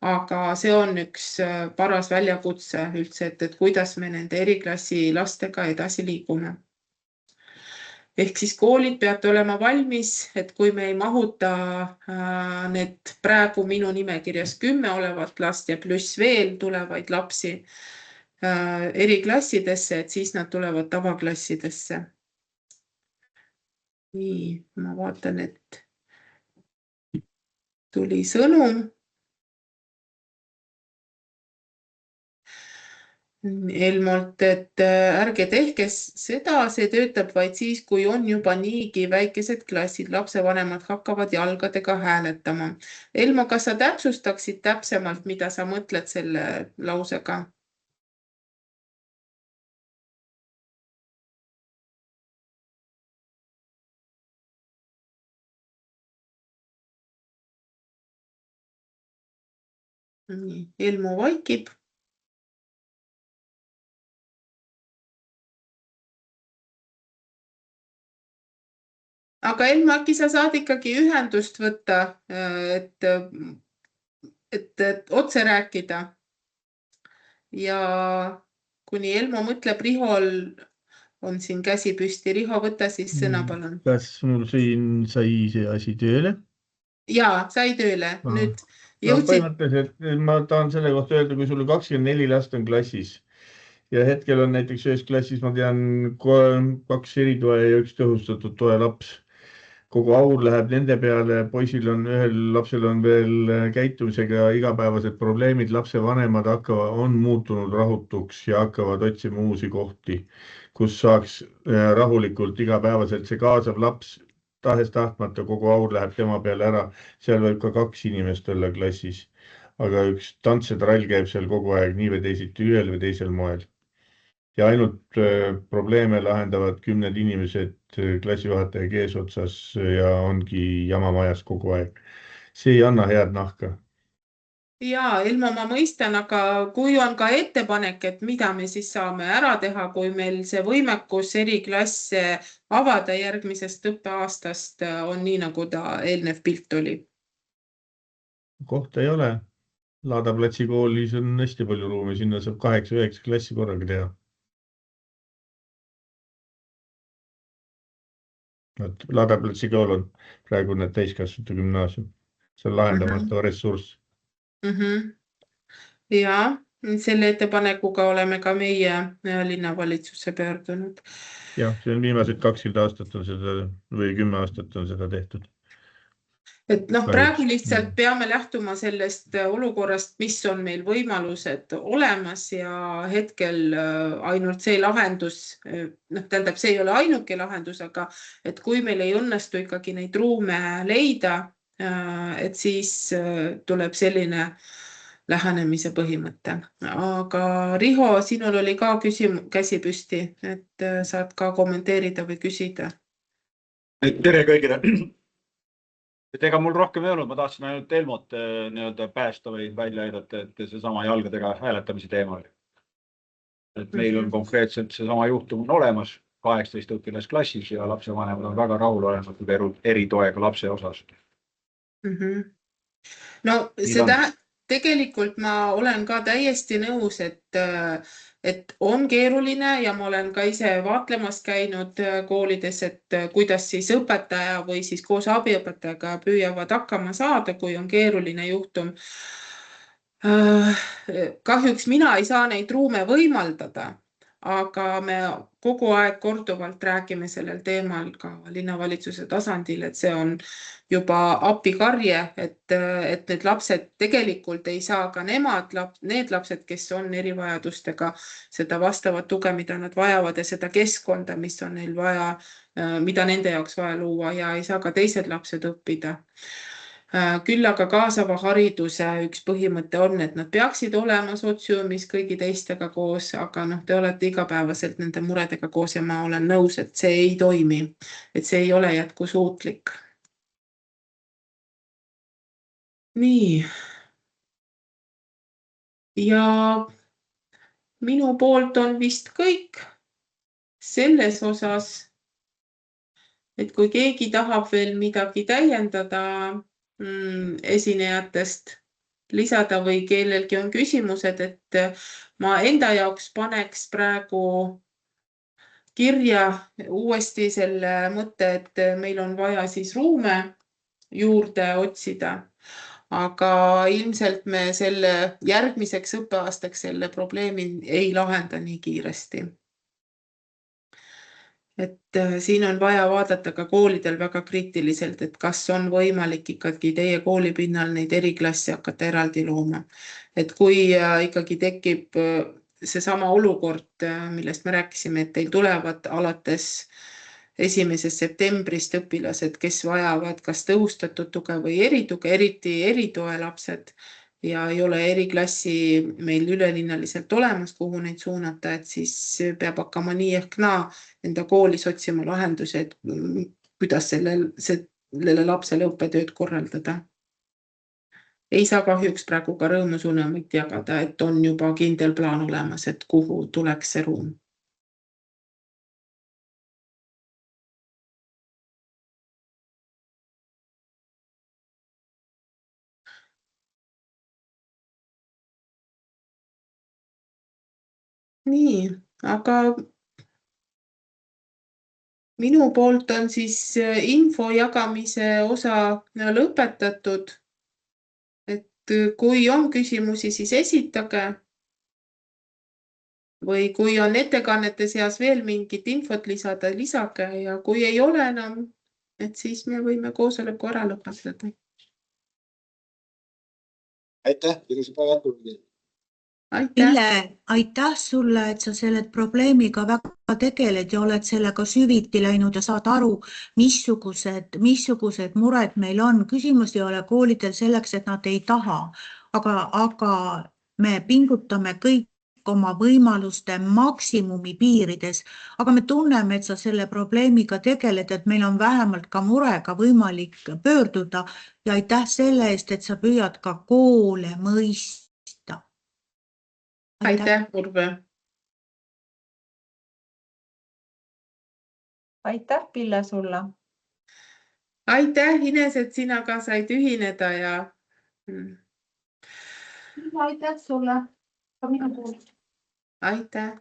[SPEAKER 1] Aga see on üks paras väljakutse üldse, et kuidas me nende eriklassi lastega edasi liigume. Ehk siis koolid peate olema valmis, et kui me ei mahuta need praegu minu nimekirjas 10 olevat last ja pluss veel tulevaid lapsi eriklassidesse, et siis nad tulevad tavaklassidesse. Nii, ma vaatan, et tuli sõnum. Elmolt, et ärge tehke seda, see töötab vaid siis, kui on juba niigi väikesed klassid, lapsevanemad hakkavad jalgadega hääletama. Elmo, kas sa täpsustaksid täpsemalt, mida sa mõtled selle lausega? Elmo vaikib. Aga Elmo, äkki sa saad ikkagi ühendust võtta, et otse rääkida. Ja kuni Elmo mõtleb, Rihol on siin käsi püsti. Riho, võta siis sõna, palun.
[SPEAKER 4] Kas mul siin sai see asi tööle?
[SPEAKER 1] Jaa, sai tööle. Nüüd jõudsid...
[SPEAKER 4] Põhimõtteliselt ma tahan selle kohta öelda, kui sul 24 last on klassis ja hetkel on näiteks ühes klassis, ma tean, 2 eritoe ja 1 tõhustatud toe laps. Kogu aur läheb nende peale, ühel lapsel on veel käitumisega igapäevased probleemid, lapsevanemad on muutunud rahutuks ja hakkavad otsima uusi kohti, kus saaks rahulikult igapäevaselt see kaasav laps tahes-tahtmata, kogu aur läheb tema peale ära. Seal võib ka 2 inimest olla klassis, aga üks tantsetrall käib seal kogu aeg nii või teisiti, ühel või teisel moel. Ja ainult probleeme lahendavad 10 inimesed klassijuhataja keesotsas ja ongi jama majas kogu aeg. See ei anna head nahka.
[SPEAKER 1] Jaa, Elmo, ma mõistan, aga kui on ka ettepanek, et mida me siis saame ära teha, kui meil see võimekus eriklasse avada järgmisest õppeaastast on nii, nagu ta eelnev pilt oli?
[SPEAKER 4] Kohta ei ole. Laadaplatsi koolis on hästi palju ruumi, sinna saab 8-9 klassi korraga teha. Laadaplatsi kool on praegu need täiskasvatu gümnaasium. See on lahendamata ressurss.
[SPEAKER 1] Ja selle ettepanekuga oleme ka meie linnavalitsusse pöördunud.
[SPEAKER 4] Jah, see on viimased 20 aastat on seda või 10 aastat on seda tehtud.
[SPEAKER 1] et noh, praegu lihtsalt peame lähtuma sellest olukorrast, mis on meil võimalused olemas ja hetkel ainult see lahendus, noh, tähendab, see ei ole ainuke lahendus, aga et kui meil ei õnnestu ikkagi neid ruume leida, et siis tuleb selline lähenemise põhimõte. Aga Riho, sinul oli ka käsi püsti, et saad ka kommenteerida või küsida.
[SPEAKER 10] Tere kõigile. Et ega mul rohkem ei olnud, ma tahtsin ainult Elmot päästa või välja aidata, et seesama jalgadega hääletamise teema oli. Et meil on konkreetselt seesama juhtum on olemas 18 õpilasklassis ja lapsevanemad on väga rahulolematud eritoega lapse osas.
[SPEAKER 1] No tegelikult ma olen ka täiesti nõus, et on keeruline ja ma olen ka ise vaatlemas käinud koolides, et kuidas siis õpetaja või siis koos abiõpetajaga püüavad hakkama saada, kui on keeruline juhtum. Kahjuks mina ei saa neid ruume võimaldada, aga me kogu aeg korduvalt räägime sellel teemal ka linnavalitsuse tasandil, et see on juba appikarje, et need lapsed tegelikult ei saa ka need lapsed, kes on erivajadustega, seda vastavat tuge, mida nad vajavad ja seda keskkonda, mis on neil vaja, mida nende jaoks vaja luua ja ei saa ka teised lapsed õppida. Küll aga kaasava hariduse üks põhimõte on, et nad peaksid olema sotsiumis kõigi teistega koos, aga te olete igapäevaselt nende muredega koos ja ma olen nõus, et see ei toimi, et see ei ole jätkusuutlik. Nii. Ja minu poolt on vist kõik selles osas, et kui keegi tahab veel midagi täiendada esinejatest lisada või kellelgi on küsimused, et ma enda jaoks paneks praegu kirja uuesti selle mõtte, et meil on vaja siis ruume juurde otsida, aga ilmselt me selle järgmiseks õppeaastaks selle probleemi ei lahenda nii kiiresti. Et siin on vaja vaadata ka koolidel väga kriitiliselt, et kas on võimalik ikkagi teie kooli pinnal neid eriklassi hakata eraldi looma. Et kui ikkagi tekib seesama olukord, millest me rääkisime, et teil tulevad alates 1. septembrist õpilased, kes vajavad kas tõhustatud tuge või erituge, eriti eritoe lapsed ja ei ole eriklassi meil ülelinnaliselt olemas, kuhu neid suunata, et siis peab hakkama nii ehk naa enda koolis otsima lahendusi, et kuidas sellele lapsele õppetööd korraldada. Ei saa kahjuks praegu ka rõõmusõnumit jagada, et on juba kindel plaan olemas, et kuhu tuleks see ruum. Nii, aga minu poolt on siis info jagamise osa lõpetatud. Et kui on küsimusi, siis esitage. Või kui on ettekannete seas veel mingit infot lisada, lisage ja kui ei ole enam, et siis me võime koosoleku ära lõpetada.
[SPEAKER 10] Aitäh, ilusa päeva jätku.
[SPEAKER 6] Pille, aitäh sulle, et sa selle probleemiga väga tegeled ja oled sellega süviti läinud ja saad aru, missugused mured meil on. Küsimus ei ole koolidel selleks, et nad ei taha, aga me pingutame kõik oma võimaluste maksimumi piirides, aga me tunneme, et sa selle probleemiga tegeled, et meil on vähemalt ka murega võimalik pöörduda ja aitäh selle eest, et sa püüad ka koole mõista.
[SPEAKER 1] Aitäh, Urve.
[SPEAKER 5] Aitäh, Pille, sulle.
[SPEAKER 1] Aitäh, Ines, et sina ka said ühineda ja...
[SPEAKER 9] Aitäh sulle. Ka minu poolt.
[SPEAKER 1] Aitäh.